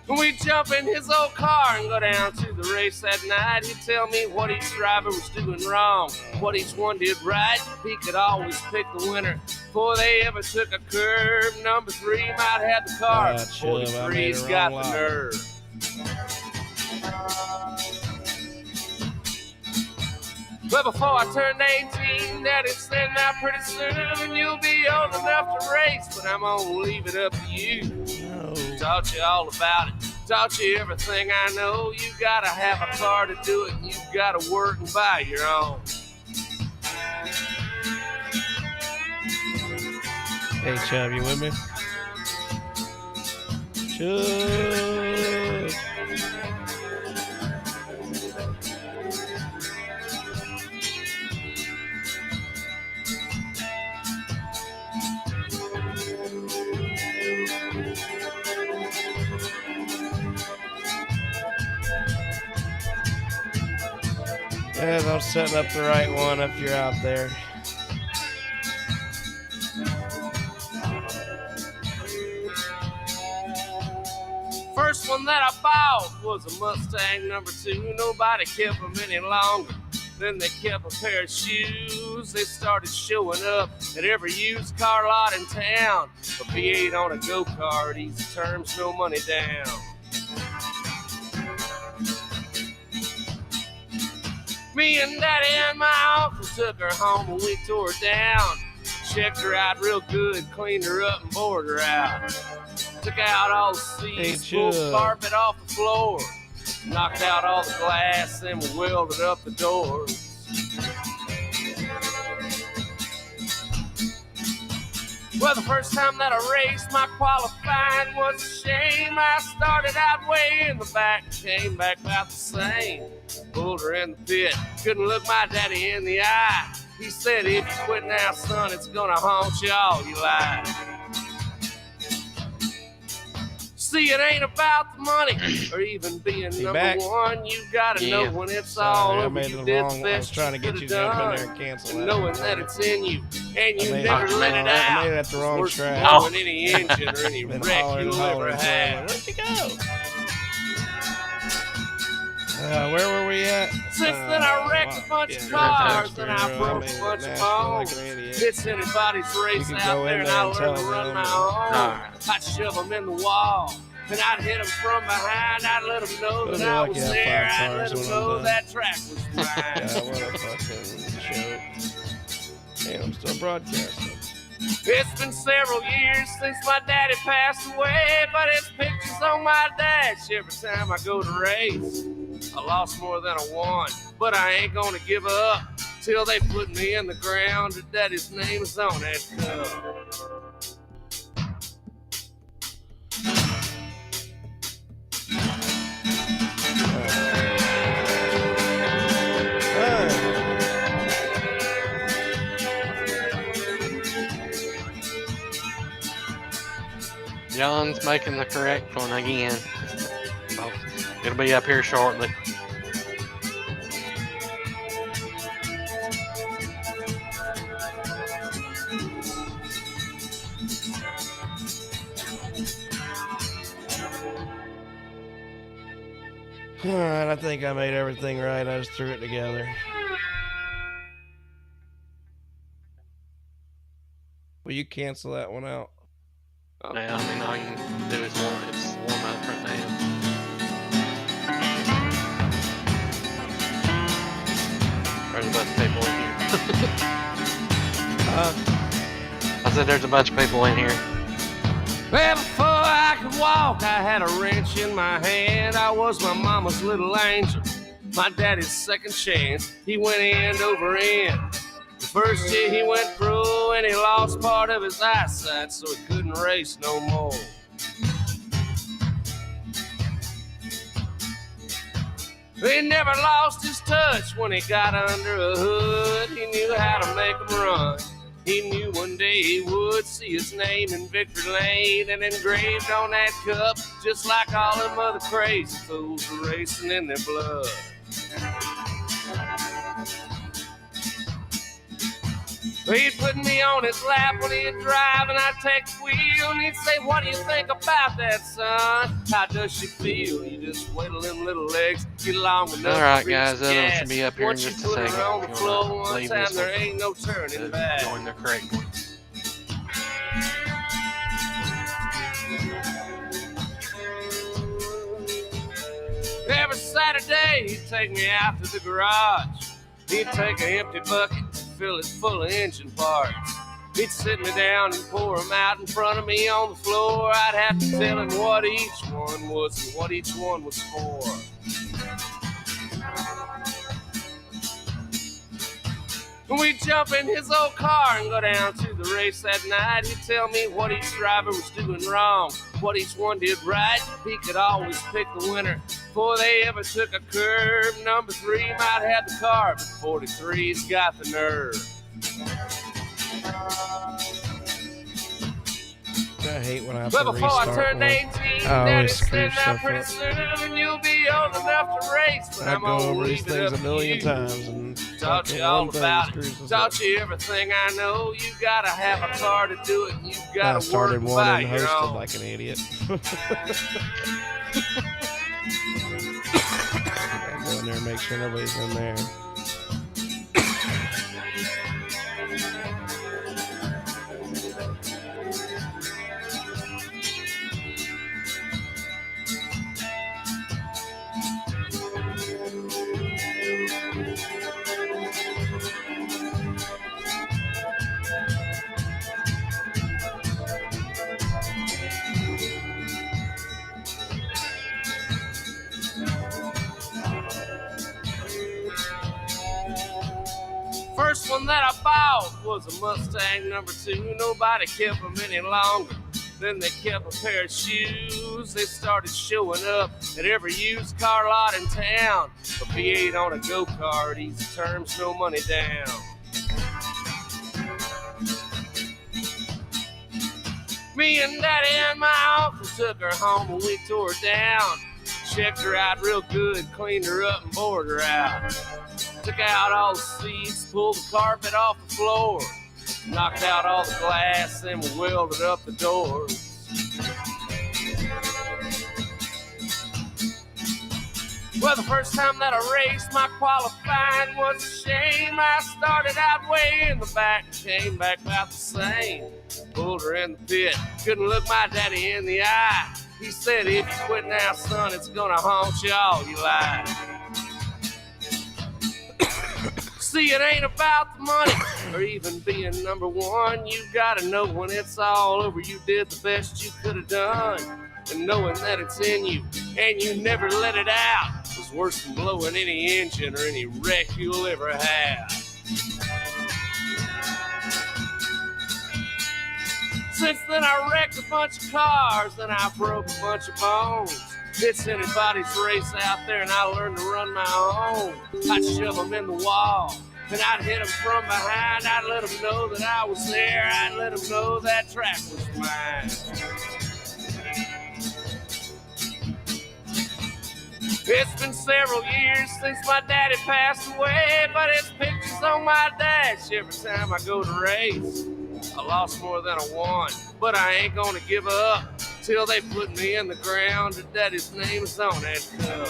We'd jump in his old car and go down to the race that night. He'd tell me what each driver was doing wrong, what each one did right. He could always pick the winner before they ever took a curve. Number 3 might have the car, 43's got the nerve. But before I turned 18, Daddy said, "Now pretty soon you'll be old enough to race, but I'm gonna leave it up to you." Taught you all about it, taught you everything I know. You gotta have a car to do it, and you gotta work and buy your own. Hey, Chubb, you with me? Chubb. Yes, I'm setting up the right one if you're out there. First one that I bought was a Mustang number 2. Nobody kept them any longer. Then they kept a pair of shoes. They started showing up at every used car lot in town. A V8 on a go-kart, easy terms, no money down. Me and Daddy and my uncle took her home and we tore her down. Checked her out real good, cleaned her up and bored her out. Took out all the seats, pulled the carpet off the floor. Knocked out all the glass, then we welded up the doors. Well, the first time that I raced, my qualifying was a shame. I started out way in the back, came back about the same. Pulled her in the pit, couldn't look my daddy in the eye. He said, if you quit now, son, it's gonna haunt you all your life. See, it ain't about the money or even being number back? one. You gotta Yeah. know when it's Sorry, all I over. made You the did wrong. the I was best trying to get you to jump in there and cancel and that. knowing that it's in you, and you I made never it let it wrong. out. I made it at the wrong Worse track. than blowing any engine or any Been wreck hollering you'll and ever hollering. have. Where'd you go? Where were we at? Since then I wrecked a bunch of cars and I broke a bunch of bones. It's anybody's race could out go there in and there I and learned tell to run them my and- own. Alright. I'd shove them in the wall and I'd hit them from behind. I'd let them know They'll that be I lucky was I have there. 5 I'd let cars them when I'm know done. that track was mine. Yeah, what a fucking joke. Man, I'm still broadcasting. It's been several years since my daddy passed away, but his picture's on my dash every time I go to race. I lost more than I won, but I ain't gonna give up till they put me in the ground. And daddy's name is on that cup. John's making the correct one again. So it'll be up here shortly. Alright, I think I made everything right. I just threw it together. Will you cancel that one out? Yeah, I mean, all you can do is warm up right now. There's a bunch of people in here. I said there's a bunch of people in here. Well, before I could walk, I had a wrench in my hand. I was my mama's little angel, my daddy's second chance. He went end over end. The first year he went pro and he lost part of his eyesight, so he couldn't race no more. He never lost his touch when he got under a hood. He knew how to make 'em run. He knew one day he would see his name in victory lane and engraved on that cup, just like all them other crazy fools were racing in their blood. He'd put me on his lap when he'd drive and I'd take the wheel and he'd say, what do you think about that, son? How does she feel? You just wiggle them little legs, get long enough. Alright, to reach guys, the that one gas. should be up here in Once just you a put her second. on the If you floor wanna one leave time, this there one ain't no turning back. join the correct one. Every Saturday, he'd take me out to the garage. He'd take an empty bucket, fill it full of engine parts. He'd sit me down and pour them out in front of me on the floor. I'd have to tell him what each one was and what each one was for. We'd jump in his old car and go down to the race that night. He'd tell me what each driver was doing wrong, what each one did right. He could always pick the winner before they ever took a curve. Number 3 might have the car, but 43's got the nerve. I hate when I have But to before I restart turned one. 18, I Daddy always screw said, now stuff pretty up. soon you'll be old enough to race. But I I'm go gonna over these leave it things up a to million you. times and Taught fucking you all one thing about screws it. us Taught up. you everything I know. You gotta have a car to do it. You I gotta started work one by and your hosted own. like an idiot. I go in there and make sure nobody's in there. first one that I bought was a Mustang number 2. Nobody kept them any longer. Then they kept a pair of shoes. They started showing up at every used car lot in town. A V8 on a go-kart, easy terms, no money down. Me and Daddy and my uncle took her home and we tore her down. Checked her out real good, cleaned her up and bored her out. Took out all the seats, pulled the carpet off the floor. Knocked out all the glass, then we welded up the doors. Well, the first time that I raced, my qualifying was a shame. I started out way in the back, came back about the same. Pulled her in the pit, couldn't look my daddy in the eye. He said, if you quit now, son, it's gonna haunt you all your life. See, it ain't about the money or even being number one. You gotta know when it's all over, you did the best you could have done. And knowing that it's in you and you never let it out is worse than blowing any engine or any wreck you'll ever have. Since then I wrecked a bunch of cars, then I broke a bunch of bones. It's anybody's race out there, and I learned to run my own. I'd shove them in the wall, and I'd hit them from behind. I'd let them know that I was there. I'd let them know that track was mine. It's been several years since my daddy passed away, but his picture's on my dash every time I go to race. I lost more than I won, but I ain't gonna give up till they put me in the ground and daddy's name is on that cup.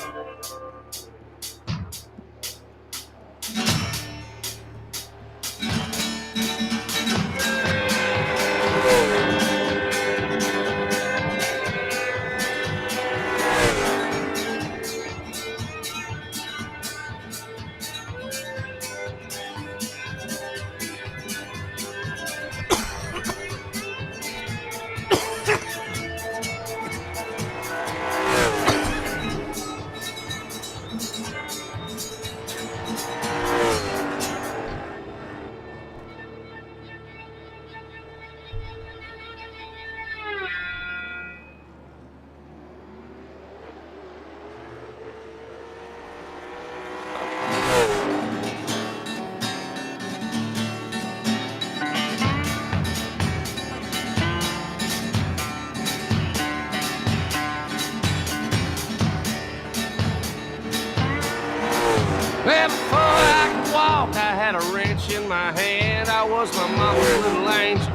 Well, before I could walk, I had a wrench in my hand. I was my mama's little angel,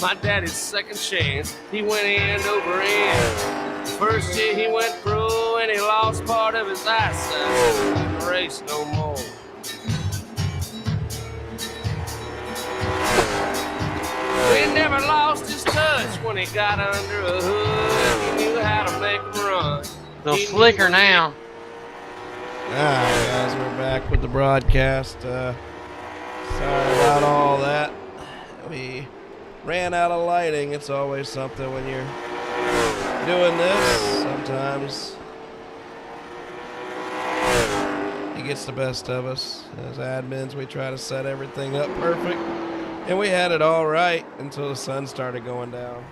my daddy's second chance. He went end over end. First year he went pro and he lost part of his eyesight, so he couldn't race no more. He never lost his touch when he got under a hood. He knew how to make him run. They'll slicker now. Alright guys, we're back with the broadcast. Sorry about all that. We ran out of lighting. It's always something when you're doing this. Sometimes it gets the best of us. As admins, we try to set everything up perfect. And we had it all right until the sun started going down.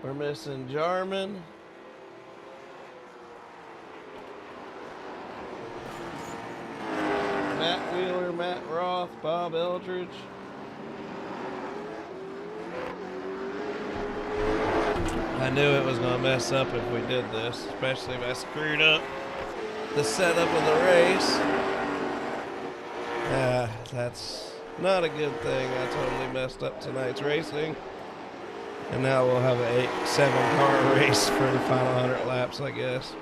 We're missing Jarman. Matt Wheeler, Matt Roth, Bob Eldridge. I knew it was going to mess up if we did this, especially if I screwed up the setup of the race. That's not a good thing. I totally messed up tonight's racing. And now we'll have a 7-car race for the final 100 laps, I guess.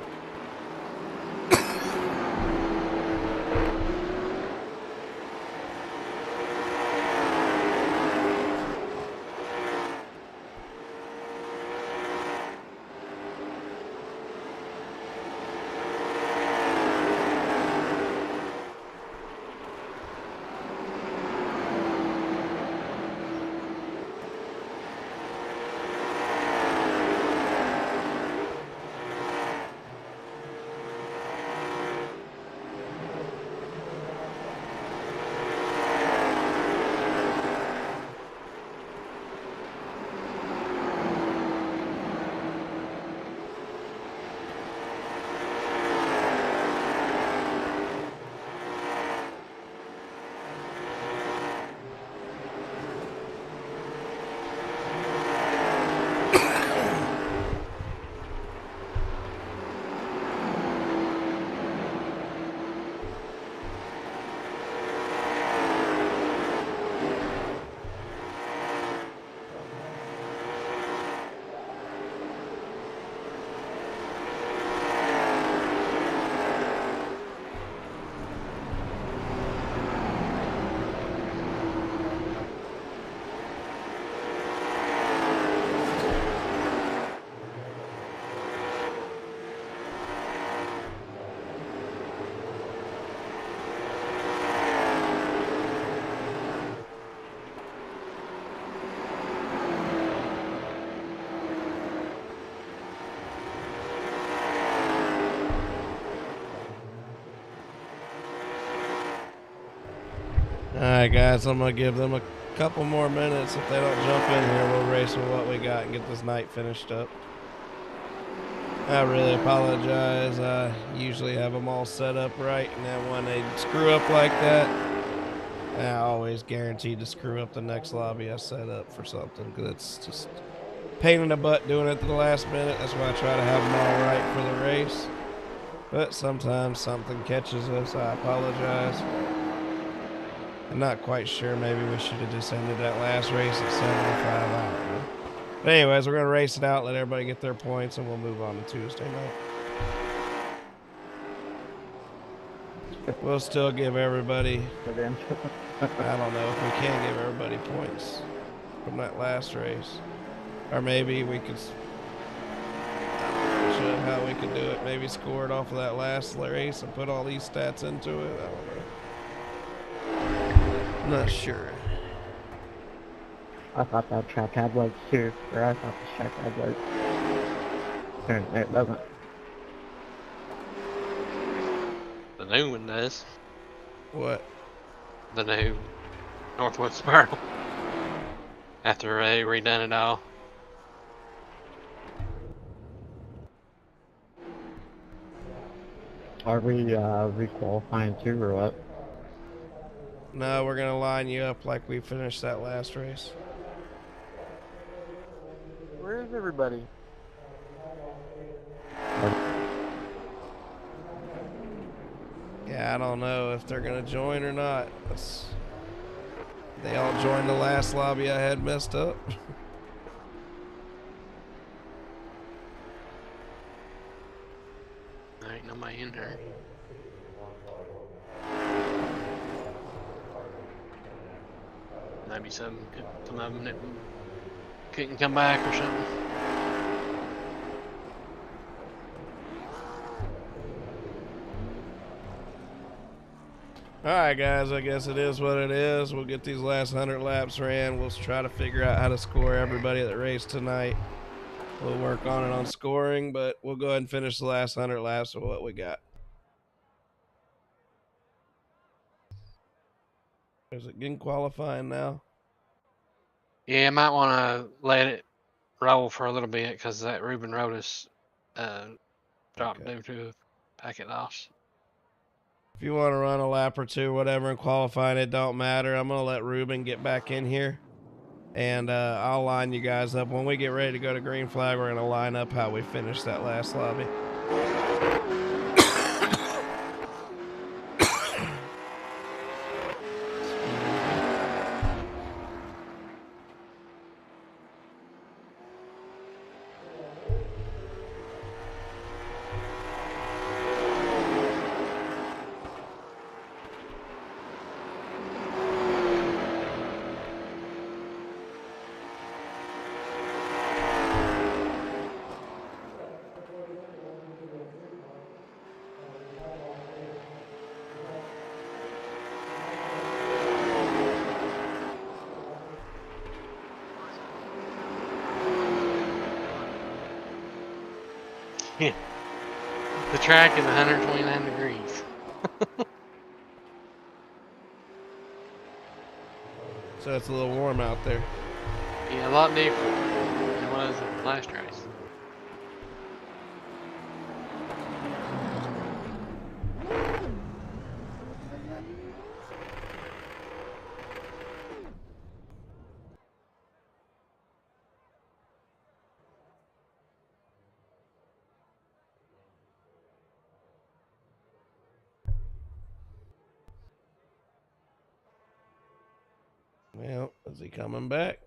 Alright, guys, I'm going to give them a couple more minutes. If they don't jump in here, we'll race with what we got and get this night finished up. I really apologize. I usually have them all set up right, and then when they screw up like that, I always guaranteed to screw up the next lobby I set up for something, because it's just pain in the butt doing it to the last minute. That's why I try to have them all right for the race. But sometimes something catches us. I apologize. I'm not quite sure. Maybe we should have just ended that last race at 75. I don't know. But anyways, we're going to race it out, let everybody get their points, and we'll move on to Tuesday night. We'll still give everybody, I don't know if we can give everybody points from that last race. Or maybe we could, how we could do it. Maybe score it off of that last race and put all these stats into it. I don't know. I'm not sure. I thought that track had legs too, or I thought this track had legs. Apparently it doesn't. The new one does. What? The new North Wilkesboro. After they redone it all. Are we requalifying too, or what? No, we're going to line you up like we finished that last race. Where is everybody? Yeah, I don't know if they're going to join or not. They all joined the last lobby I had messed up. There ain't nobody in here. Maybe some of them that couldn't come back or something. Alright, guys, I guess it is what it is. We'll get these last 100 laps ran. We'll try to figure out how to score everybody that raced tonight. We'll work on it on scoring, but we'll go ahead and finish the last 100 laps with what we got. Is it getting qualifying now? Yeah, I might want to let it roll for a little bit because that Reuben Road is dropped due to a packet loss. If you want to run a lap or two, whatever, and qualifying, it don't matter. I'm going to let Ruben get back in here, and I'll line you guys up. When we get ready to go to green flag, we're going to line up how we finished that last lobby. The track is 129 degrees. So it's a little warm out there. Yeah, a lot different than it was in the last race. Well, is he coming back?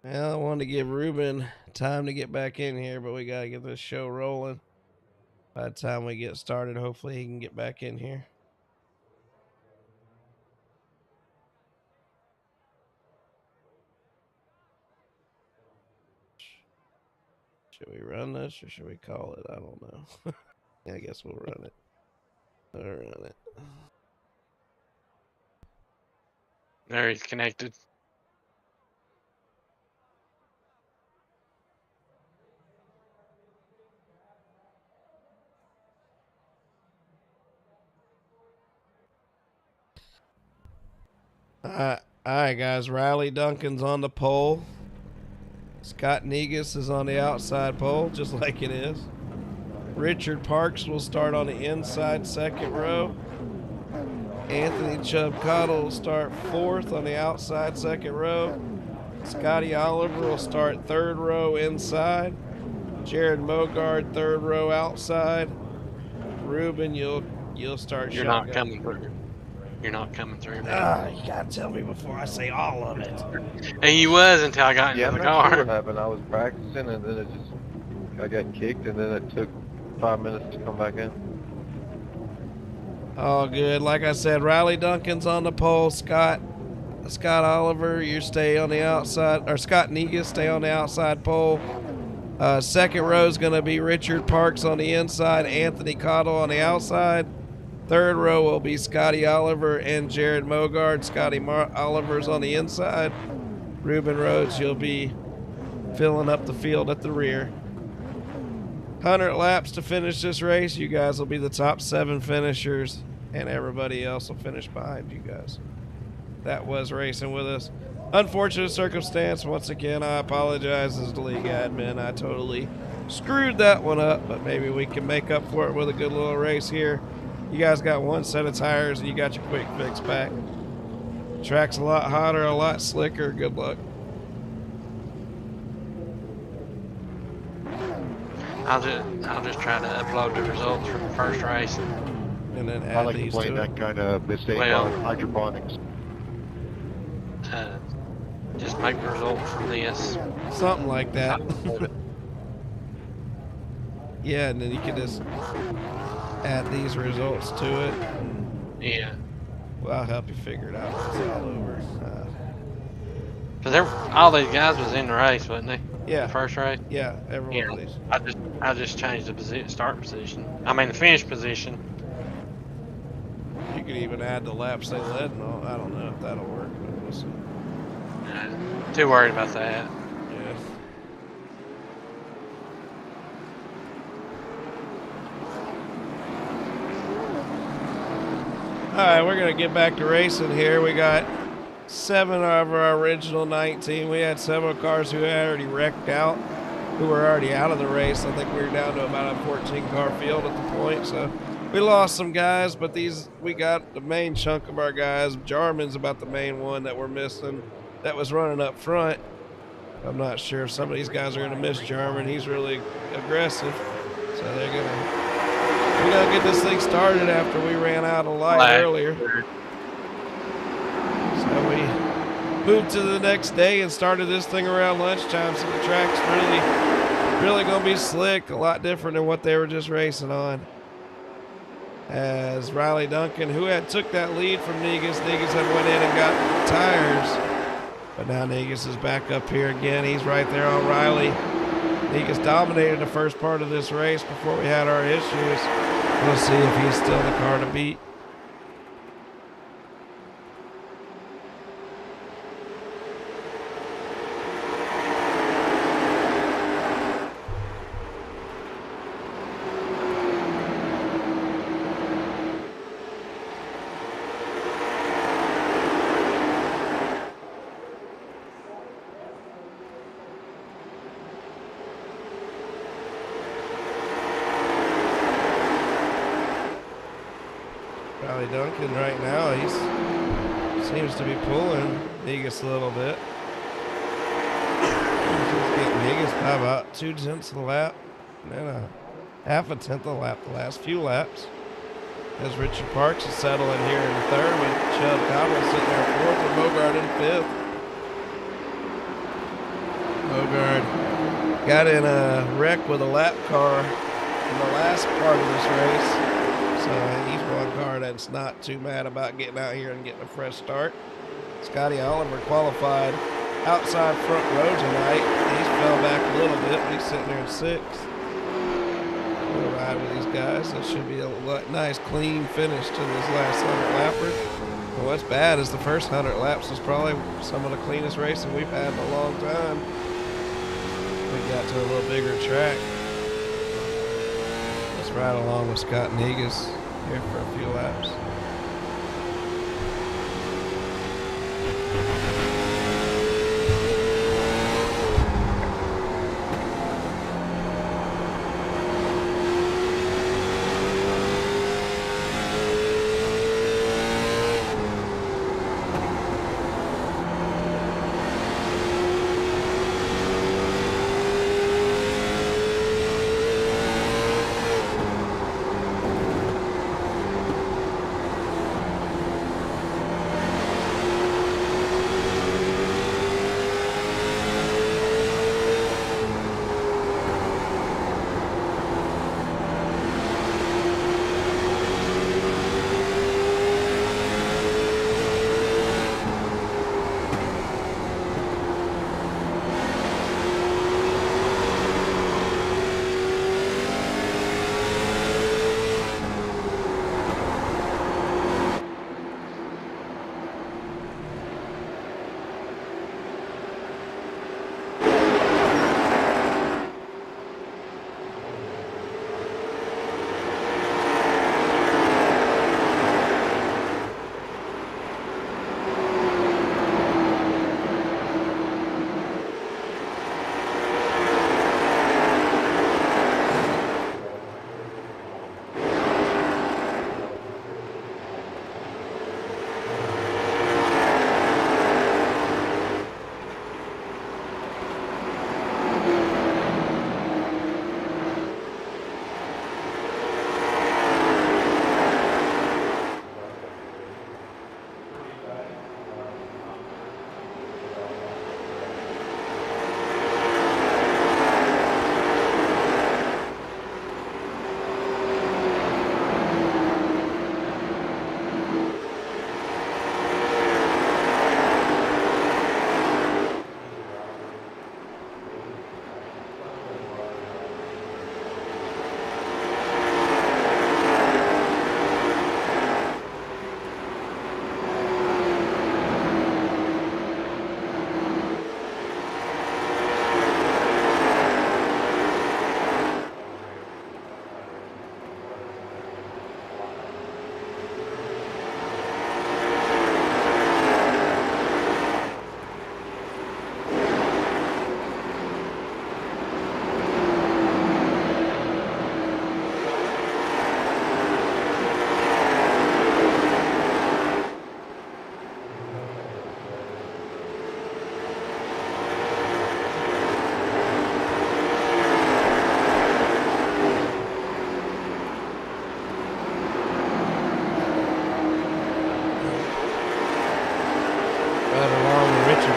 Well, I wanted to give Ruben time to get back in here, but we got to get this show rolling. By the time we get started, hopefully he can get back in here. Should we run this or should we call it? I don't know. I guess we'll run it. We'll run it. There he's connected. Alright, guys. Riley Duncan's on the pole. Scott Negus is on the outside pole, just like it is. Richard Parks will start on the inside second row. Anthony Chubb Cottle will start fourth on the outside second row. Scotty Oliver will start third row inside. Jared Mogard third row outside. Ruben, you'll start. You're shotgun. not coming through. You're not coming through, man. Ah, you gotta tell me before I say all of it. And you was until I got Yeah, into I'm the not sure car. what happened. I was practicing, and then I got kicked, and then it took 5 minutes to come back in. All good. Like I said, Riley Duncan's on the pole. Scott Oliver, you stay on the outside, or Scott Negus, stay on the outside pole. Second row is going to be Richard Parks on the inside, Anthony Cottle on the outside. Third row will be Scotty Oliver and Jared Mogard. Oliver's on the inside. Ruben Rhodes, you'll be filling up the field at the rear. 100 laps to finish this race. You guys will be the top 7 finishers, and everybody else will finish behind you guys. That was racing with us. Unfortunate circumstance. Once again, I apologize as the league admin. I totally screwed that one up, but maybe we can make up for it with a good little race here. You guys got one set of tires, and you got your quick fix back. Track's a lot hotter, a lot slicker. Good luck. I'll just try to upload the results from the first race. And then I add like to these play to that it. kind of mistake Well- on hydroponics. Just make the result from this. Something like that. Yeah, and then you can just add these results to it. Yeah. Well, I'll help you figure it out. It's all over. Because all these guys was in the race, wasn't they? Yeah. The first race. Yeah, every Yeah. one of these. I just changed the start position. I mean the finish position. You can even add the laps they led and all. I don't know if that'll work, but we'll see. Too worried about that. Yeah. Alright, we're going to get back to racing here. We got 7 of our original 19. We had several cars who had already wrecked out, who were already out of the race. I think we were down to about a 14-car field at the point, so we lost some guys, but we got the main chunk of our guys. Jarman's about the main one that we're missing that was running up front. I'm not sure if some of these guys are going to miss Jarman. He's really aggressive, so we're going to get this thing started after we ran out of light earlier. So we moved to the next day and started this thing around lunchtime, so the track's really going to be slick, a lot different than what they were just racing on. As Riley Duncan, who had took that lead from Negus had went in and got tires, but now Negus is back up here again. He's right there on Riley. Negus dominated the first part of this race before we had our issues. We'll see if he's still the car to beat. Duncan right now, he seems to be pulling Negus a little bit. He's getting Negus by about 0.2 of a lap, and then a 0.5 of a lap the last few laps. As Richard Parks is settling here in the third, with Chubb Cottle sitting there fourth and Mogard in fifth. Mogard got in a wreck with a lap car in the last part of this race. So he's one car that's not too mad about getting out here and getting a fresh start. Scotty Oliver qualified outside front row tonight. He's fell back a little bit, but he's sitting there in 6th. We'll ride with these guys. That should be a nice, clean finish to this last 100 lapper. But what's bad is the first 100 laps was probably some of the cleanest racing we've had in a long time. We got to a little bigger track. Let's ride along with Scott Negus here for a few laps.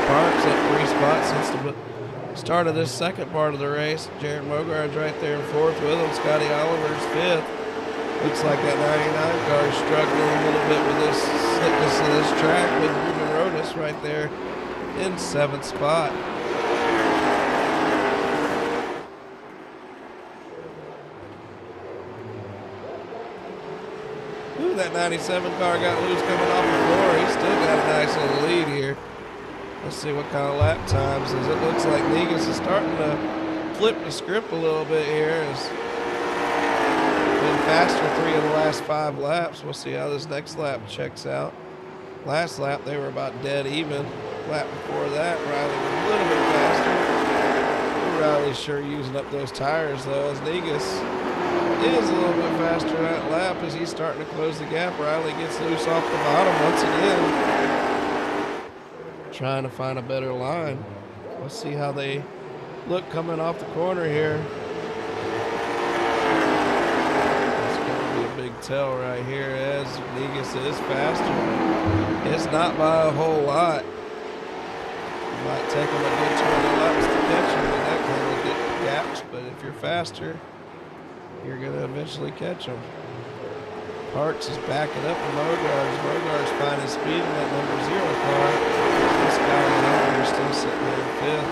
Parks up 3 spots since the start of this second part of the race. Jared Mogard's right there in 4th with him. Scotty Oliver's 5th. Looks like that 99 car is struggling a little bit with this slickness of this track, with Ruben Rodas right there in 7th spot. Ooh, that 97 car got loose coming off the floor. He's still got a nice little lead here. Let's see what kind of lap times is. It looks like Negus is starting to flip the script a little bit here. It's been faster 3 of the last 5 laps. We'll see how this next lap checks out. Last lap they were about dead even. Lap before that, Riley was a little bit faster. Riley's sure using up those tires though, as Negus is a little bit faster that lap as he's starting to close the gap. Riley gets loose off the bottom once again, trying to find a better line. Let's see how they look coming off the corner here. It's going to be a big tell right here as Negus is faster. It's not by a whole lot. It might take him a good 20 laps to catch him in that kind of gaps, but if you're faster, you're going to eventually catch him. Parks is backing up with Mogard's. Mogard's finding speed in that number 0 car. This guy over here still sitting there in 5th.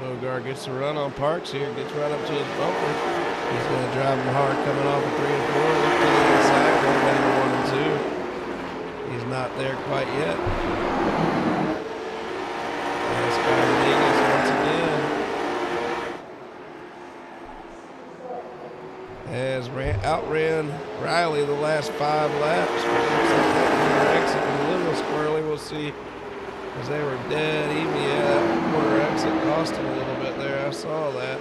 Mogard gets the run on Parks here, gets right up to his bumper. He's going to drive him hard coming off of 3 and 4. Look to the inside, going down to 1 and 2. He's not there quite yet. Nice guy Negus once again. Has outran Riley the last 5 laps. But looks like that corner exit was a little squirrely. We'll see, because they were dead even. Yeah, that corner exit cost him a little bit there. I saw that.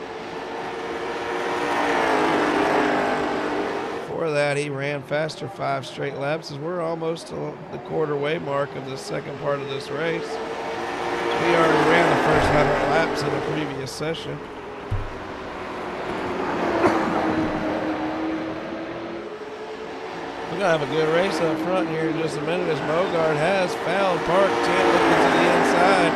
Before that, he ran faster 5 straight laps as we're almost to the quarter way mark of the second part of this race. We already ran the first 100 laps in the previous session. We're going to have a good race up front here in just a minute as Mogard has found Parks. Looking to the inside.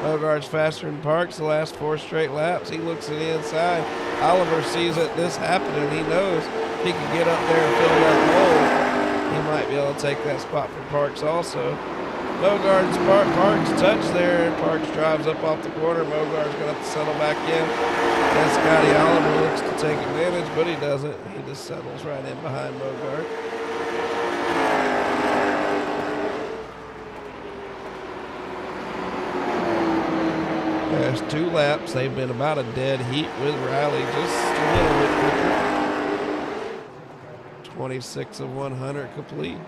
Mogard's faster than Parks the last 4 straight laps. He looks to the inside. Oliver sees that this happening. He knows he can get up there and fill that hole. He might be able to take that spot for Parks also. Mogard's Parks touch there, and Parks drives up off the corner. Mogard's going to have to settle back in. And Scotty Oliver looks to take advantage, but he doesn't. He just settles right in behind Mogard. Last 2 laps, they've been about a dead heat with Riley, just a little bit quicker. 26 of 100 complete.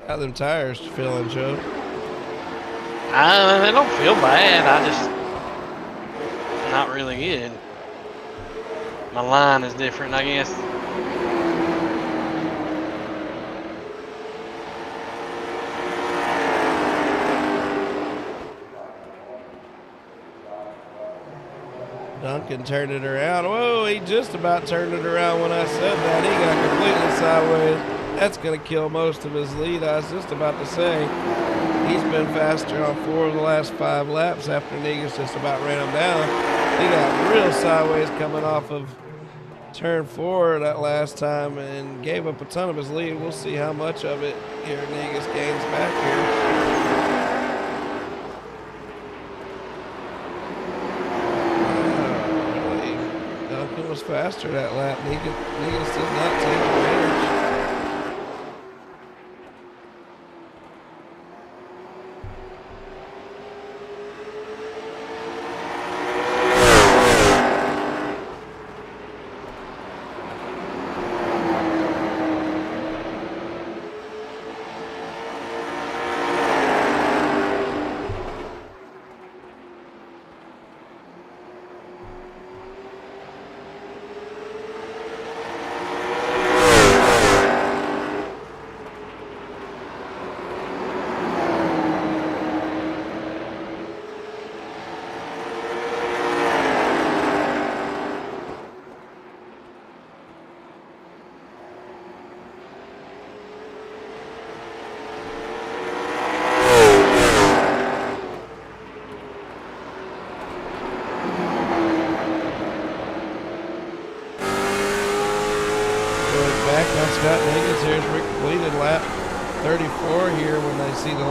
How them tires feeling, Joe? They don't feel bad. I just not really good. My line is different, I guess. Duncan turned it around. Whoa, he just about turned it around when I said that. He got completely sideways. That's going to kill most of his lead. I was just about to say, he's been faster on 4 of the last 5 laps after Negus just about ran him down. He got real sideways coming off of turn 4 that last time and gave up a ton of his lead. We'll see how much of it here Negus gains back here. Duncan was faster that lap. Negus did not take advantage.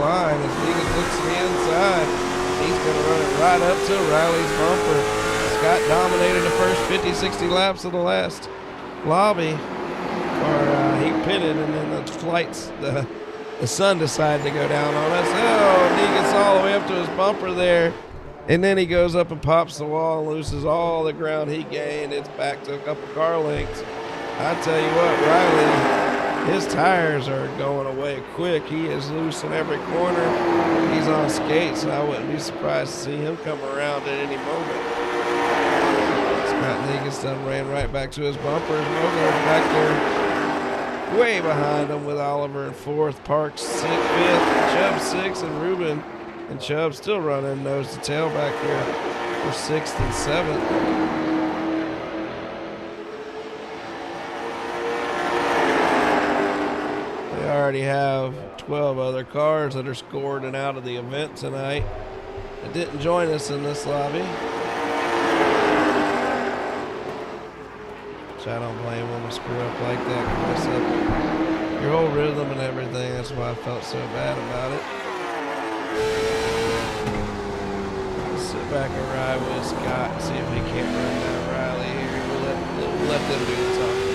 line as Negus looks to the inside. He's going to run it right up to Riley's bumper. Scott dominated the first 50, 60 laps of the last lobby. He pitted, and then the sun decided to go down on us. Oh, Negus all the way up to his bumper there. And then he goes up and pops the wall and loses all the ground he gained. It's back to a couple car lengths. I tell you what, Riley, his tires are going away quick. He is loose in every corner. He's on skates, and I wouldn't be surprised to see him come around at any moment. Scott Negus done ran right back to his bumpers. Mogart's back there way behind him with Oliver in fourth, Parks fifth, Chubb sixth, and Ruben and Chubb still running nose to tail back here for sixth and seventh. They already have 12 other cars that are scored and out of the event tonight that didn't join us in this lobby. I don't blame them to screw up like that, mess up your whole rhythm and everything. That's why I felt so bad about it. Let's sit back and ride with Scott and see if he can't run down Riley here. We'll let them do the talking.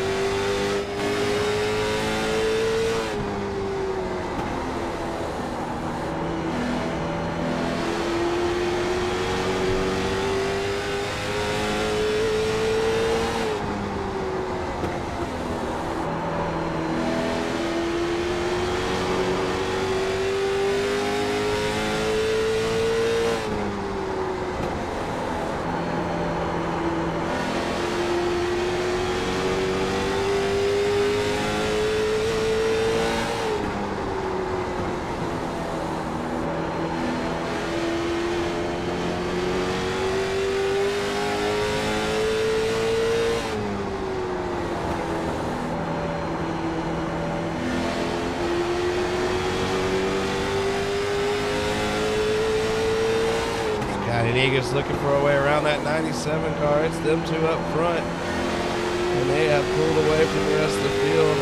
Negus looking for a way around that 97 car. It's them two up front, and they have pulled away from the rest of the field.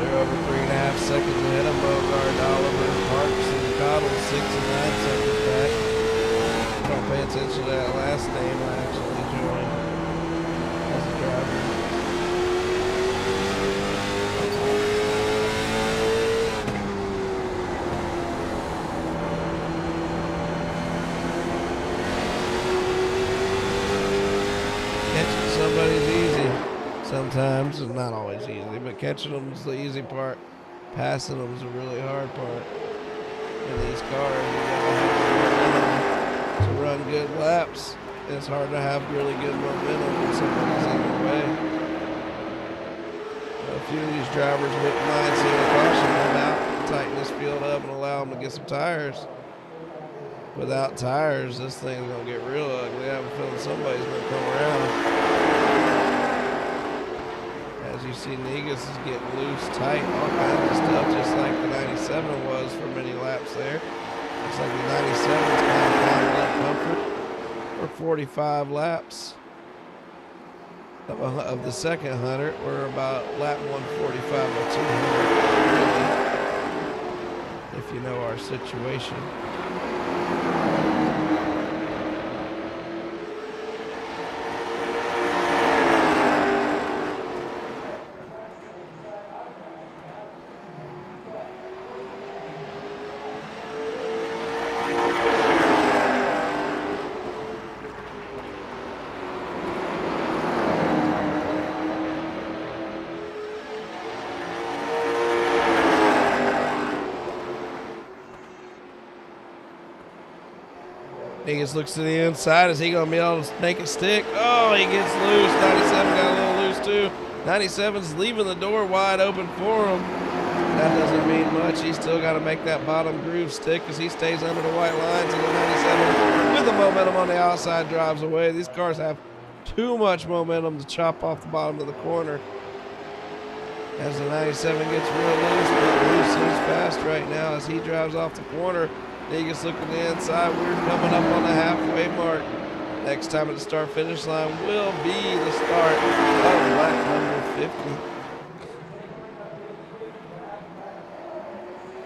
They're over 3.5 seconds ahead of Bogart, Oliver, Parks, and Cottle, 6 and 9 seconds back. Don't pay attention to that last name. I actually joined as a driver. Somebody's easy. Sometimes, it's not always easy, but catching them is the easy part. Passing them is a really hard part. In these cars, you gotta have momentum to run good laps. It's hard to have really good momentum when somebody's in your way. A few of these drivers wouldn't mind seeing a caution come out, tighten this field up, and allow them to get some tires. Without tires, this thing's gonna get real ugly. I have a feeling somebody's gonna come around. As you see, Negus is getting loose, tight, all kinds of stuff, just like the 97 was for many laps there. Looks like the 97 is kind of down in comfort for 45 laps of the second 100. We're about lap 145 of 200, really, if you know our situation. Negus looks to the inside. Is he going to be able to make it stick? Oh, he gets loose. 97 got a little loose too. 97's leaving the door wide open for him. That doesn't mean much. He's still got to make that bottom groove stick as he stays under the white lines. And the 97 with the momentum on the outside drives away. These cars have too much momentum to chop off the bottom of the corner. As the 97 gets real loose, but loose is fast right now as he drives off the corner. Negus looking the inside. We're coming up on the halfway mark. Next time at the start-finish line will be the start of lap number 50.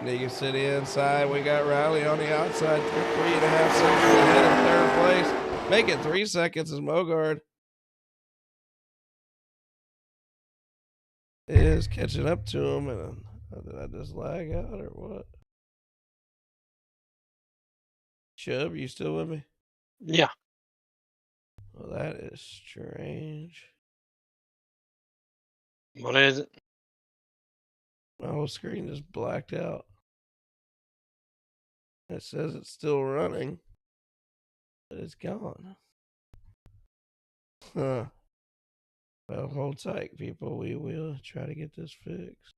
Nigga City inside. We got Riley on the outside. 3.5 seconds ahead in third place. Make it 3 seconds is Mogard. Is catching up to him. And did I just lag out or what? Chubb, you still with me? Yeah. Well, that is strange. What is it? My whole screen just blacked out. It says it's still running, but it's gone. Huh. Well, hold tight, people. We will try to get this fixed.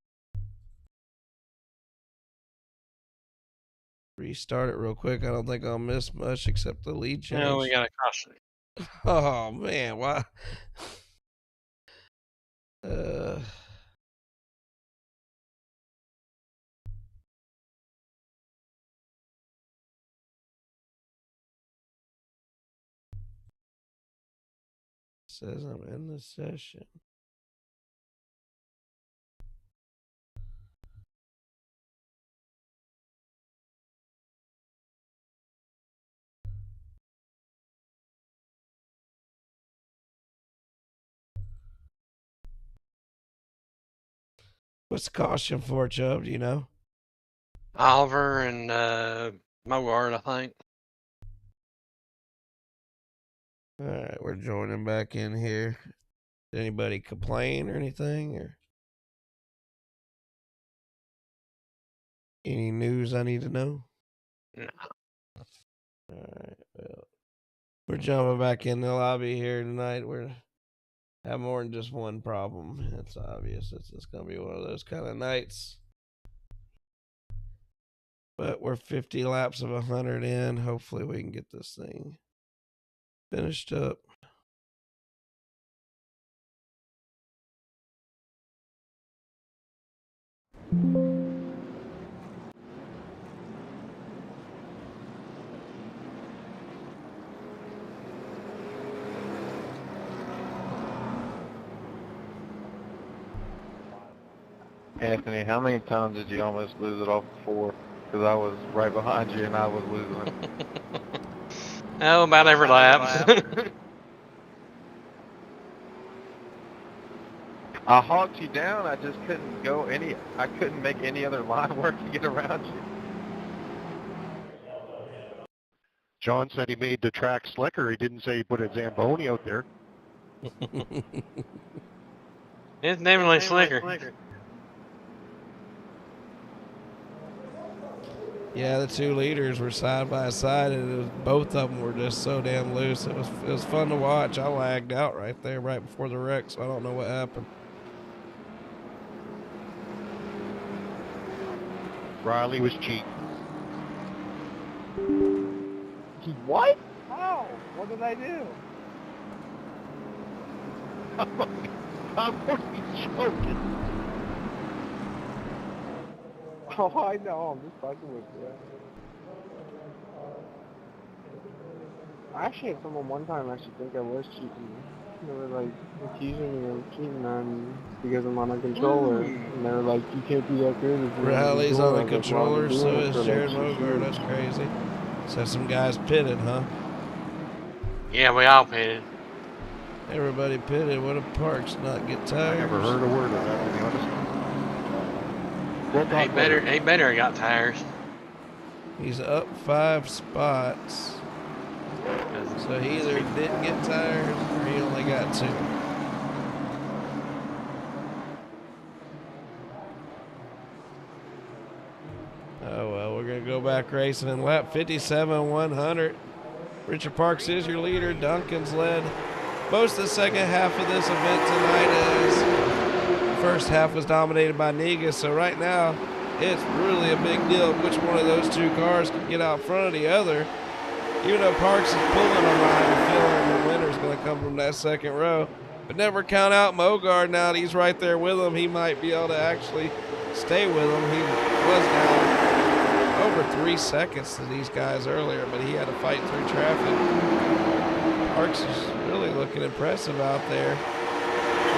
Restart it real quick. I don't think I'll miss much except the lead change. No, we got a caution. Oh, man. Why? Says I'm in the session. What's the caution for, Chubb? Do you know? Oliver and Mogard, I think. All right, we're joining back in here. Did anybody complain or anything? Or any news I need to know? No. All right, well, we're jumping back in the lobby here tonight. We're have more than just one problem. It's obvious. It's just going to be one of those kind of nights. But we're 50 laps of 100 in. Hopefully we can get this thing finished up. Anthony, how many times did you almost lose it off before? Because I was right behind you and I was losing. Oh, about every lap. I hawked you down. I just couldn't go any. I couldn't make any other line work to get around you. John said he made the track slicker. He didn't say he put a Zamboni out there. It's definitely slicker. Yeah, the two leaders were side by side, and both of them were just so damn loose. It was fun to watch. I lagged out right there, right before the wreck, so I don't know what happened. Riley was cheating. What? How? What did I do? I'm only joking. Oh, I know. I'm just fucking with you. I actually had someone one time actually think I was cheating. They were like accusing me of cheating on because I'm on a controller. And they were like, you can't be that good. if you're Riley's on a I was like, well, controller, I've been so doing it is for, like, Jared 6 Mogard. years. That's crazy. So some guys pitted, huh? Yeah, we all pitted. Everybody pitted. What if Parks not get I tired? never heard a word of that, to be honest. We'll He talk better, later. he better have got tires. He's up 5 spots. So he either didn't get tires or he only got 2. Oh well, we're gonna go back racing in lap 57, 100. Richard Parks is your leader. Duncan's led most of the second half of this event tonight, as the first half was dominated by Negas. So right now, it's really a big deal which one of those two cars can get out front of the other. Even though Parks is pulling them, I have a feeling the winner's going to come from that second row. But never count out Mogard now that he's right there with him. He might be able to actually stay with him. He was down over 3 seconds to these guys earlier, but he had to fight through traffic. Parks is really looking impressive out there.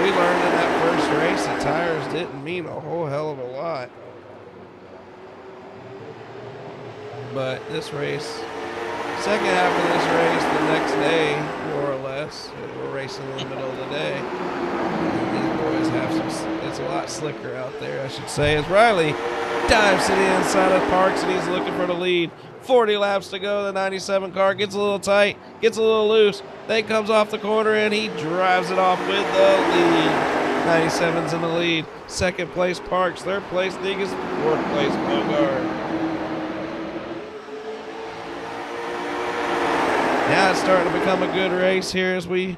We learned in that first race that tires didn't mean a whole hell of a lot. but this race, second half of this race, the next day, more or less, we're racing in the middle of the day. And these boys have it's a lot slicker out there, I should say, as Riley dives to the inside of Parks and he's looking for the lead. 40 laps to go. The 97 car gets a little tight, gets a little loose. Then comes off the corner and he drives it off with the lead. 97's in the lead. Second place Parks. Third place Negus. Fourth place Bogart. Now it's starting to become a good race here as we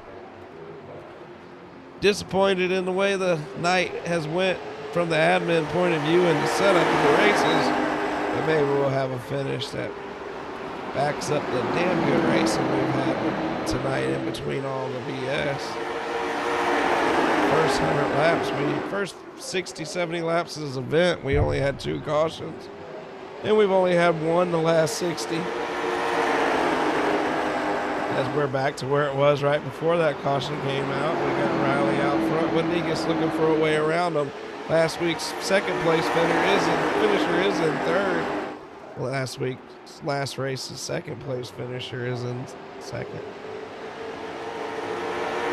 disappointed in the way the night has went from the admin point of view and the setup of the races. But maybe we'll have a finish that backs up the damn good racing we've had tonight in between all the BS. First 100 laps, first 60, 70 laps of this event, we only had 2 cautions. And we've only had 1 the last 60. As we're back to where it was right before that caution came out. We got Riley out front with Negus looking for a way around him. Last week's second place finisher is in third. Last week's last race's second place finisher is in second.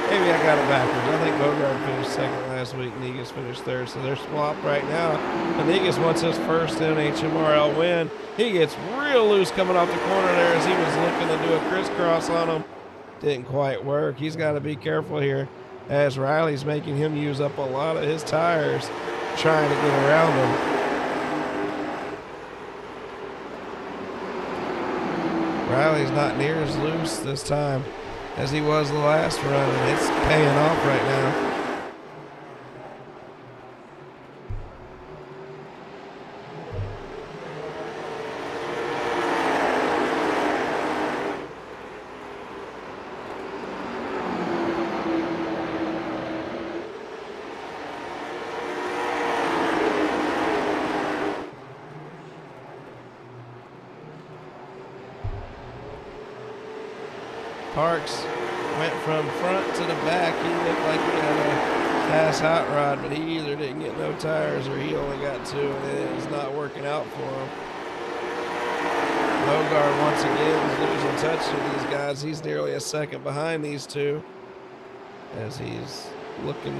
Maybe I got it backwards. I think Bogart finished second last week. Negus finished third, so they're swapped right now. And Negus wants his first NHMRL win. He gets real loose coming off the corner there as he was looking to do a crisscross on him. Didn't quite work. He's got to be careful here as Riley's making him use up a lot of his tires trying to get around him. Riley's not near as loose this time as he was the last run, and it's paying off right now. Parks went from front to the back. He looked like he had a fast hot rod, but he either didn't get no tires or he only got 2, and it was not working out for him. Bogart once again is losing touch to these guys. He's nearly a second behind these 2 as he's looking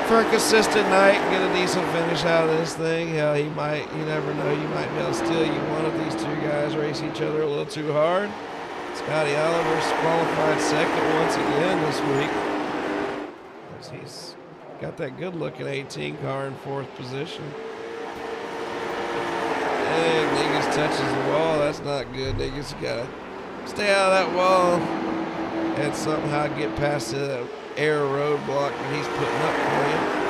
for a consistent night and get a decent finish out of this thing. Hell, you never know, you might be able to steal you one of these 2 guys race each other a little too hard. Scotty Oliver's qualified second once again this week. As he's got that good looking 18 car in 4th position. And Negus touches the wall. That's not good. Negus got to stay out of that wall and somehow get past the air roadblock that he's putting up for you.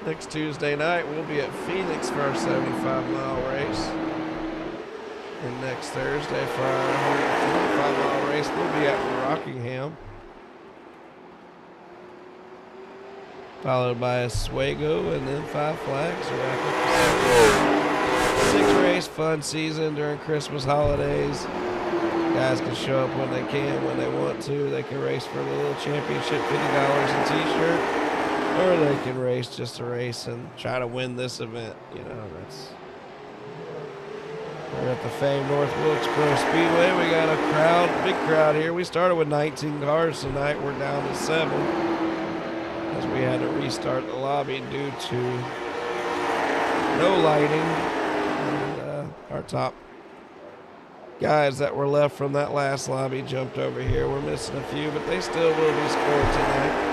Next Tuesday night, we'll be at Phoenix for our 75-mile race. And next Thursday for our 125-mile race, we'll be at Rockingham. Followed by Oswego and then 5 Flags. 6-race fun season during Christmas holidays. Guys can show up when they can, when they want to. They can race for the little championship, $50 a t-shirt. Or they can race just a race and try to win this event. You know, we're at the famed North Wilkesboro Speedway. We got a big crowd here. We started with 19 cars tonight. We're down to 7 as we had to restart the lobby due to no lighting. And our top guys that were left from that last lobby jumped over here. We're missing a few, but they still will be scored tonight.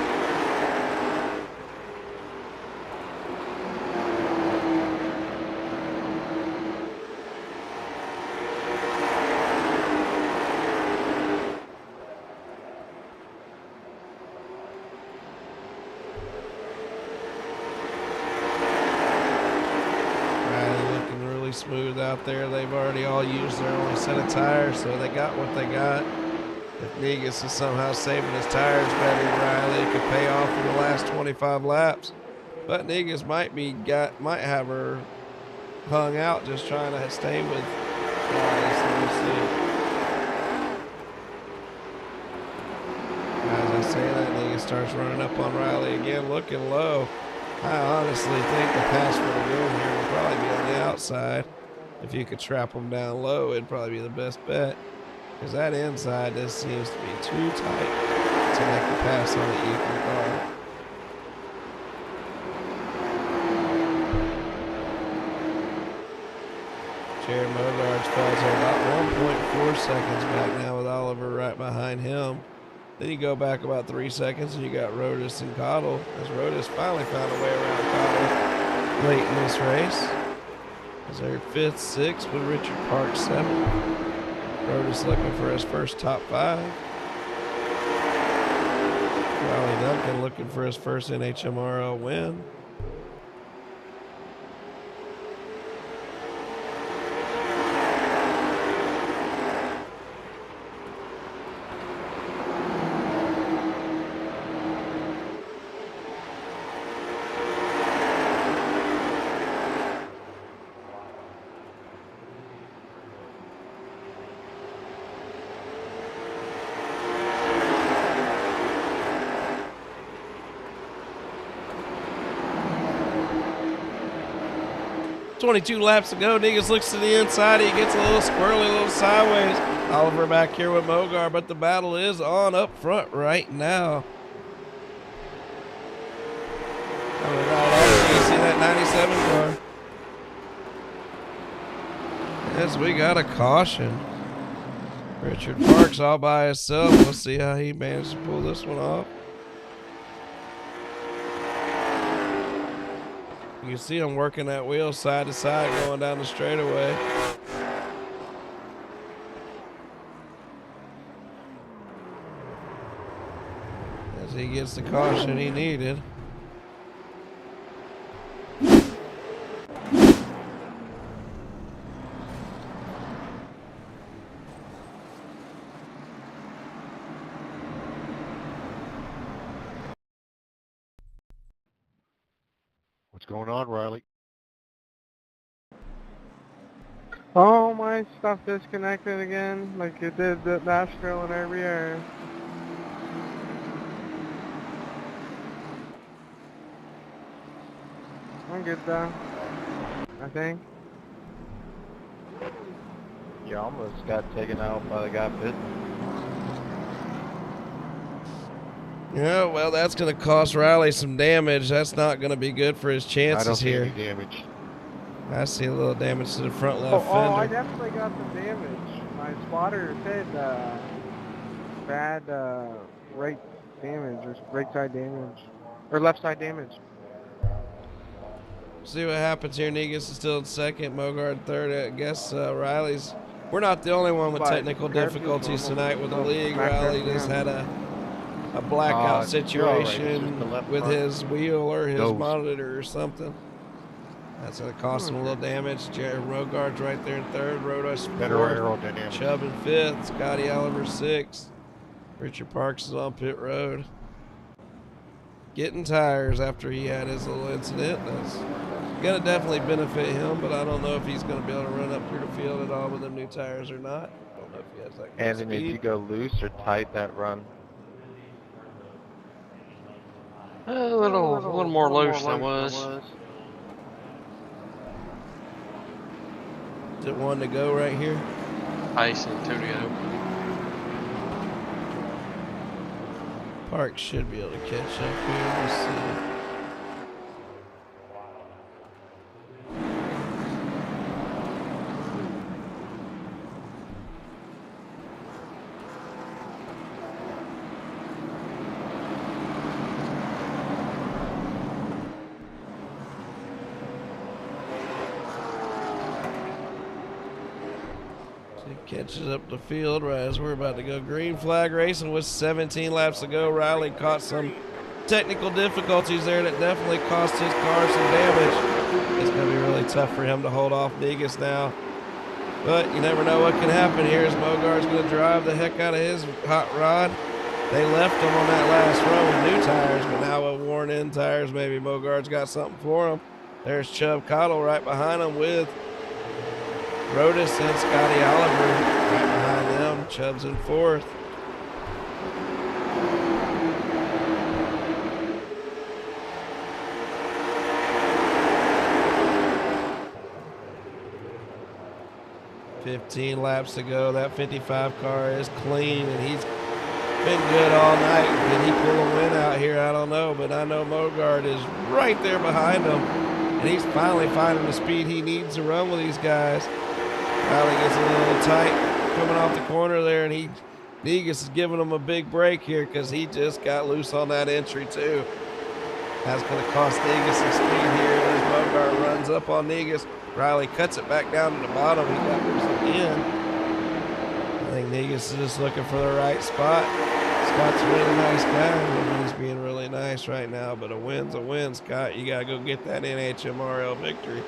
Smooth out there. They've already all used their only set of tires, so they got what they got. If Negus is somehow saving his tires better than Riley, it could pay off in the last 25 laps. But Negus might have her hung out just trying to stay with Riley. So we'll see. Saying that nigga starts running up on Riley again, looking low. I honestly think the pass for the win here would probably be on the outside. If you could trap him down low, it'd probably be the best bet. Because that inside just seems to be too tight to make the pass on the Ethan car. Jared Mogards falls here about 1.4 seconds back now with Oliver right behind him. Then you go back about 3 seconds and you got Rodas and Cottle, as Rodas finally found a way around Cottle late in this race. As they're 5th, 6th with Richard Park 7th. Rodas looking for his first top 5. Riley Duncan looking for his first NHMRL win. .22 laps to go. Negus looks to the inside. He gets a little squirrely, a little sideways. Oliver back here with Mogar, but the battle is on up front right now. Coming right after you see that 97 car. Yes, we got a caution. Richard Parks all by himself. Let's see how he managed to pull this one off. You can see him working that wheel side to side going down the straightaway. As he gets the caution he needed. What's going on, Riley? Oh, my stuff disconnected again, like it did the Nashville and every year. I'm good though, I think. You almost got taken out by the guy pitting. Yeah, well, that's going to cost Riley some damage. That's not going to be good for his chances here. I don't see any damage. I see a little damage to the front left Oh, fender. I definitely got some damage. My spotter said bad right damage, or right side damage, or left side damage. See what happens here. Negus is still in second, Mogard third. I guess Riley's... We're not the only one with technical difficulties tonight with the league. Riley just had a blackout situation with his wheel or his monitor or something. That's going to cost him a little damage. Jared Mogard's right there in third. Rodas Better fourth. aerodynamics. Chubb in fifth. Scotty Oliver sixth. Richard Parks is on pit road. Getting tires after he had his little incident. That's going to definitely benefit him, but I don't know if he's going to be able to run up through the field at all with them new tires or not. I don't know if he has that kind of And did speed. you go loose or tight that run? A little more loose than I was. Is it one to go right here? Pace and 2 to go. Parks should be able to catch up here. Let's see. Catches up the field right as we're about to go green flag racing with 17 laps to go. Riley caught some technical difficulties there that definitely cost his car some damage. It's going to be really tough for him to hold off Negus now. But you never know what can happen here as Mogard's going to drive the heck out of his hot rod. They left him on that last run with new tires, but now with worn-in tires, maybe Mogard's got something for him. There's Chubb Cottle right behind him with Rodas and Scotty Oliver right behind them. Chubb's in fourth. 15 laps to go. That 55 car is clean, and he's been good all night. Can he pull a win out here? I don't know, but I know Mogard is right there behind him, and he's finally finding the speed he needs to run with these guys. Riley gets a little tight coming off the corner there, and Negus is giving him a big break here because he just got loose on that entry too. That's going to cost Negus some speed here as Mogard runs up on Negus. Riley cuts it back down to the bottom. He got loose again. I think Negus is just looking for the right spot. Scott's a really nice guy. He's being really nice right now, but a win's a win, Scott. You got to go get that NHMRL victory.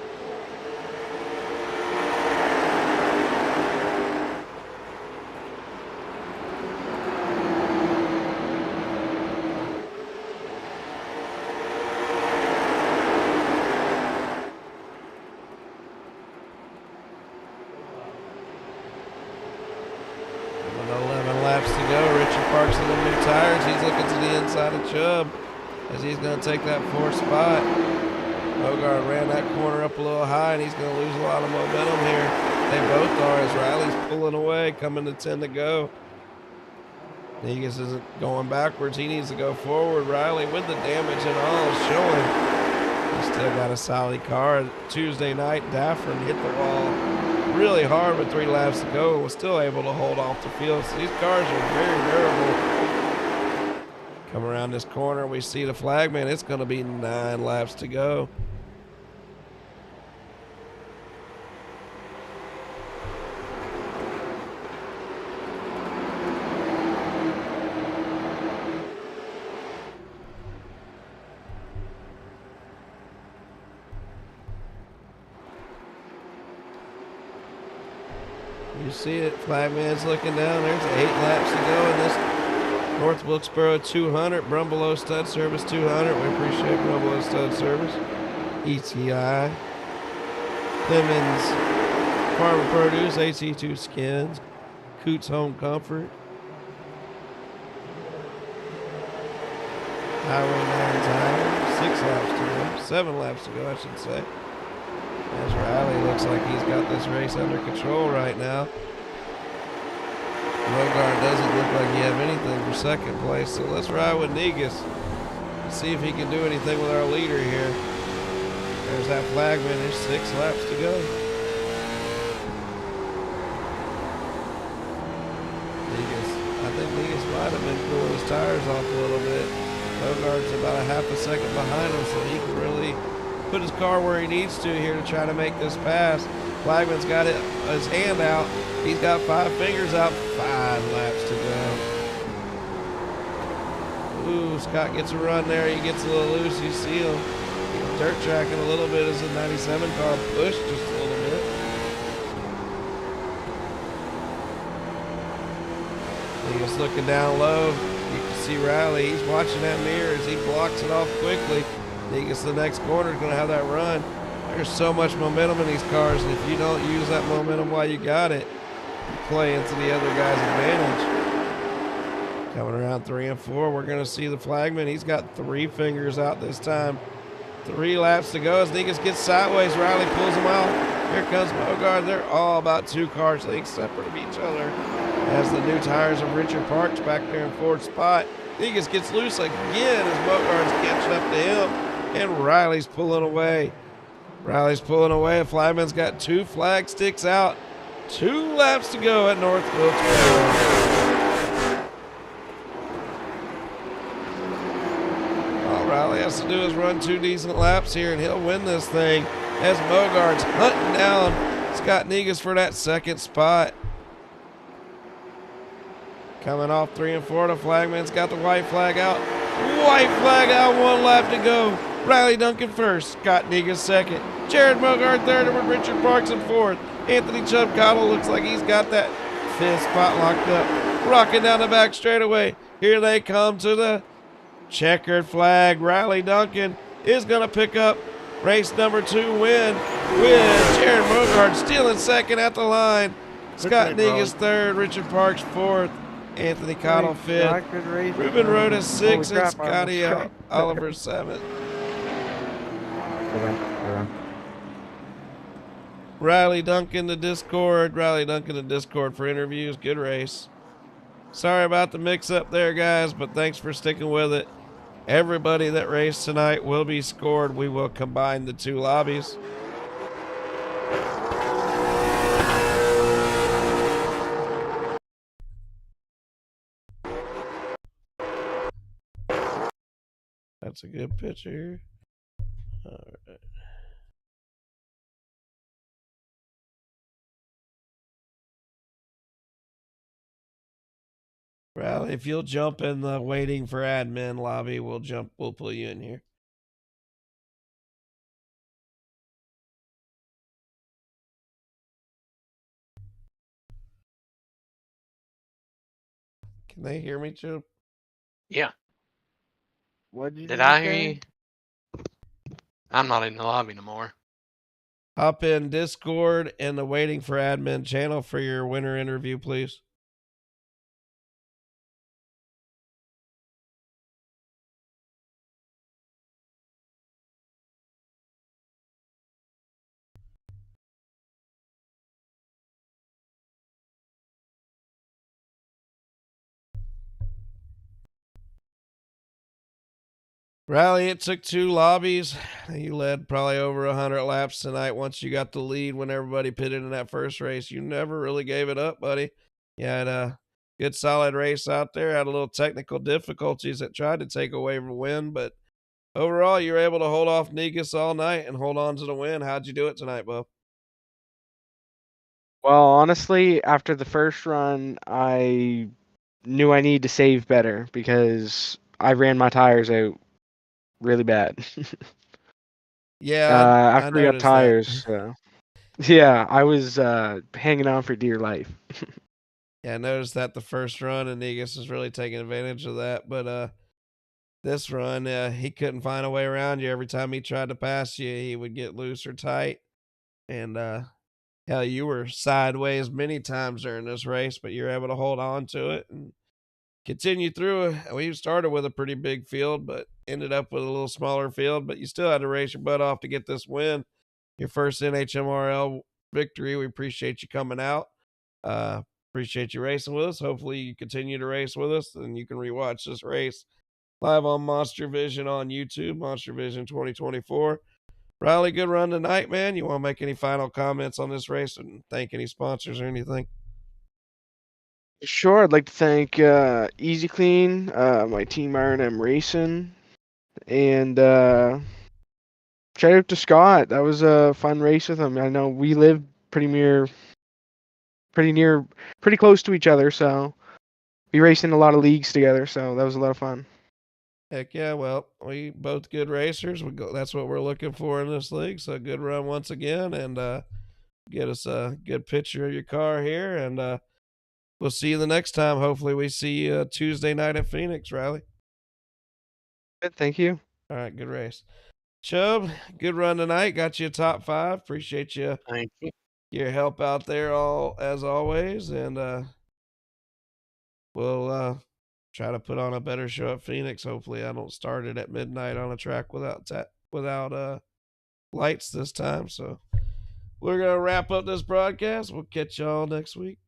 Chubb as he's going to take that 4th spot. Mogard ran that corner up a little high, and he's going to lose a lot of momentum here. They both are as Riley's pulling away, coming to 10 to go. Negus isn't going backwards. He needs to go forward. Riley with the damage and all is showing. He's still got a solid car. Tuesday night, Daffron hit the wall really hard with 3 laps to go and was still able to hold off the field. So these cars are very durable. Come around this corner, we see the flagman. It's going to be 9 laps to go. You see it, flagman's looking down. There's 8 laps to go in this North Wilkesboro 200, Brumbeloe Stud Service 200. We appreciate Brumbeloe Stud Service. ETI, Clemens Farmer Produce, AC2 Skins, Coots Home Comfort, Highway 9 Tire, 6 laps to go, 7 laps to go, I should say. As Riley looks like he's got this race under control right now. Mogard doesn't look like he have anything for 2nd place, so let's ride with Negus and see if he can do anything with our leader here. There's that flagman. There's 6 laps to go. I think Negus might have been cooling his tires off a little bit. Mogard's about a half a second behind him, so he can really put his car where he needs to here to try to make this pass. Flagman's got his hand out. He's got 5 fingers out. 5 laps to go. Ooh, Scott gets a run there. He gets a little loose. You see him. He's dirt tracking a little bit as the 97 car pushed just a little bit. He's looking down low. You can see Riley. He's watching that mirror as he blocks it off quickly. Negus, the next corner, is going to have that run. There's so much momentum in these cars, and if you don't use that momentum while you got it, you play into the other guy's advantage. Coming around 3 and 4, we're going to see the flagman. He's got 3 fingers out this time. 3 laps to go as Negus gets sideways. Riley pulls him out. Here comes Mogard. They're all about 2 cars lengths separate of each other. As the new tires of Richard Parks back there in 4th spot. Negus gets loose again as Mogard's catching up to him, and Riley's pulling away. Riley's pulling away. Flagman's got 2 flag sticks out. 2 laps to go at North Wilkesboro. All Riley has to do is run 2 decent laps here, and he'll win this thing as Mogard's hunting down Scott Negus for that 2nd spot. Coming off 3 and 4, the flagman's got the white flag out. White flag out, 1 lap to go. Riley Duncan first, Scott Negus second. Jared Mogard third, and Richard Parks in 4th. Anthony Chubb Cottle looks like he's got that 5th spot locked up. Rocking down the back straightaway. Here they come to the checkered flag. Riley Duncan is going to pick up race number 2 win with Jared Mogard stealing 2nd at the line. Scott Negus 3rd, Richard Parks 4th. Anthony Cottle 5th, Ruben Rhoda 6th, and Scotty Oliver 7th. Riley Duncan to Discord. Riley Duncan to Discord for interviews. Good race. Sorry about the mix-up there, guys, but thanks for sticking with it. Everybody that raced tonight will be scored. We will combine the two lobbies. That's a good picture. All right. Riley, if you'll jump in the waiting for admin lobby, we'll pull you in here. Can they hear me, Chip? Yeah. What did Did you I hear say? you? I'm not in the lobby no more. Hop in Discord and the waiting for admin channel for your winner interview, please. Riley, it took 2 lobbies. You led probably over 100 laps tonight once you got the lead when everybody pitted in that first race. You never really gave it up, buddy. You had a good solid race out there. Had a little technical difficulties that tried to take away the win, but overall you were able to hold off Negus all night and hold on to the win. How'd you do it tonight, Bo? Well, honestly, after the first run, I knew I needed to save better because I ran my tires out really bad. Yeah, After we got noticed tires, that. yeah, I was hanging on for dear life. Yeah, I noticed that the first run, and Negus is really taking advantage of that. But this run, he couldn't find a way around you. Every time he tried to pass you, he would get loose or tight. And hell, you were sideways many times during this race, but you're able to hold on to it and continue through. We started with a pretty big field, but ended up with a little smaller field. But you still had to race your butt off to get this win. Your first NHMRL victory. We appreciate you coming out. Appreciate you racing with us. Hopefully you continue to race with us and you can rewatch this race live on Monster Vision on YouTube, Monster Vision 2024. Riley, good run tonight, man. You want to make any final comments on this race and thank any sponsors or anything? Sure, I'd like to thank Easy Clean, my team R&M Racing, and shout out to Scott. That was a fun race with him. I know we live pretty close to each other, so we raced in a lot of leagues together, so that was a lot of fun. Heck yeah, well, we both good racers. That's what we're looking for in this league. So good run once again, and get us a good picture of your car here, and we'll see you the next time. Hopefully we see you Tuesday night at Phoenix, Riley. Good, thank you. All right, good race. Chubb, good run tonight. Got you a top 5. Appreciate you. Thank you. Your help out there as always, and we'll try to put on a better show at Phoenix. Hopefully I don't start it at midnight on a track without lights this time. So we're gonna wrap up this broadcast. We'll catch y'all next week.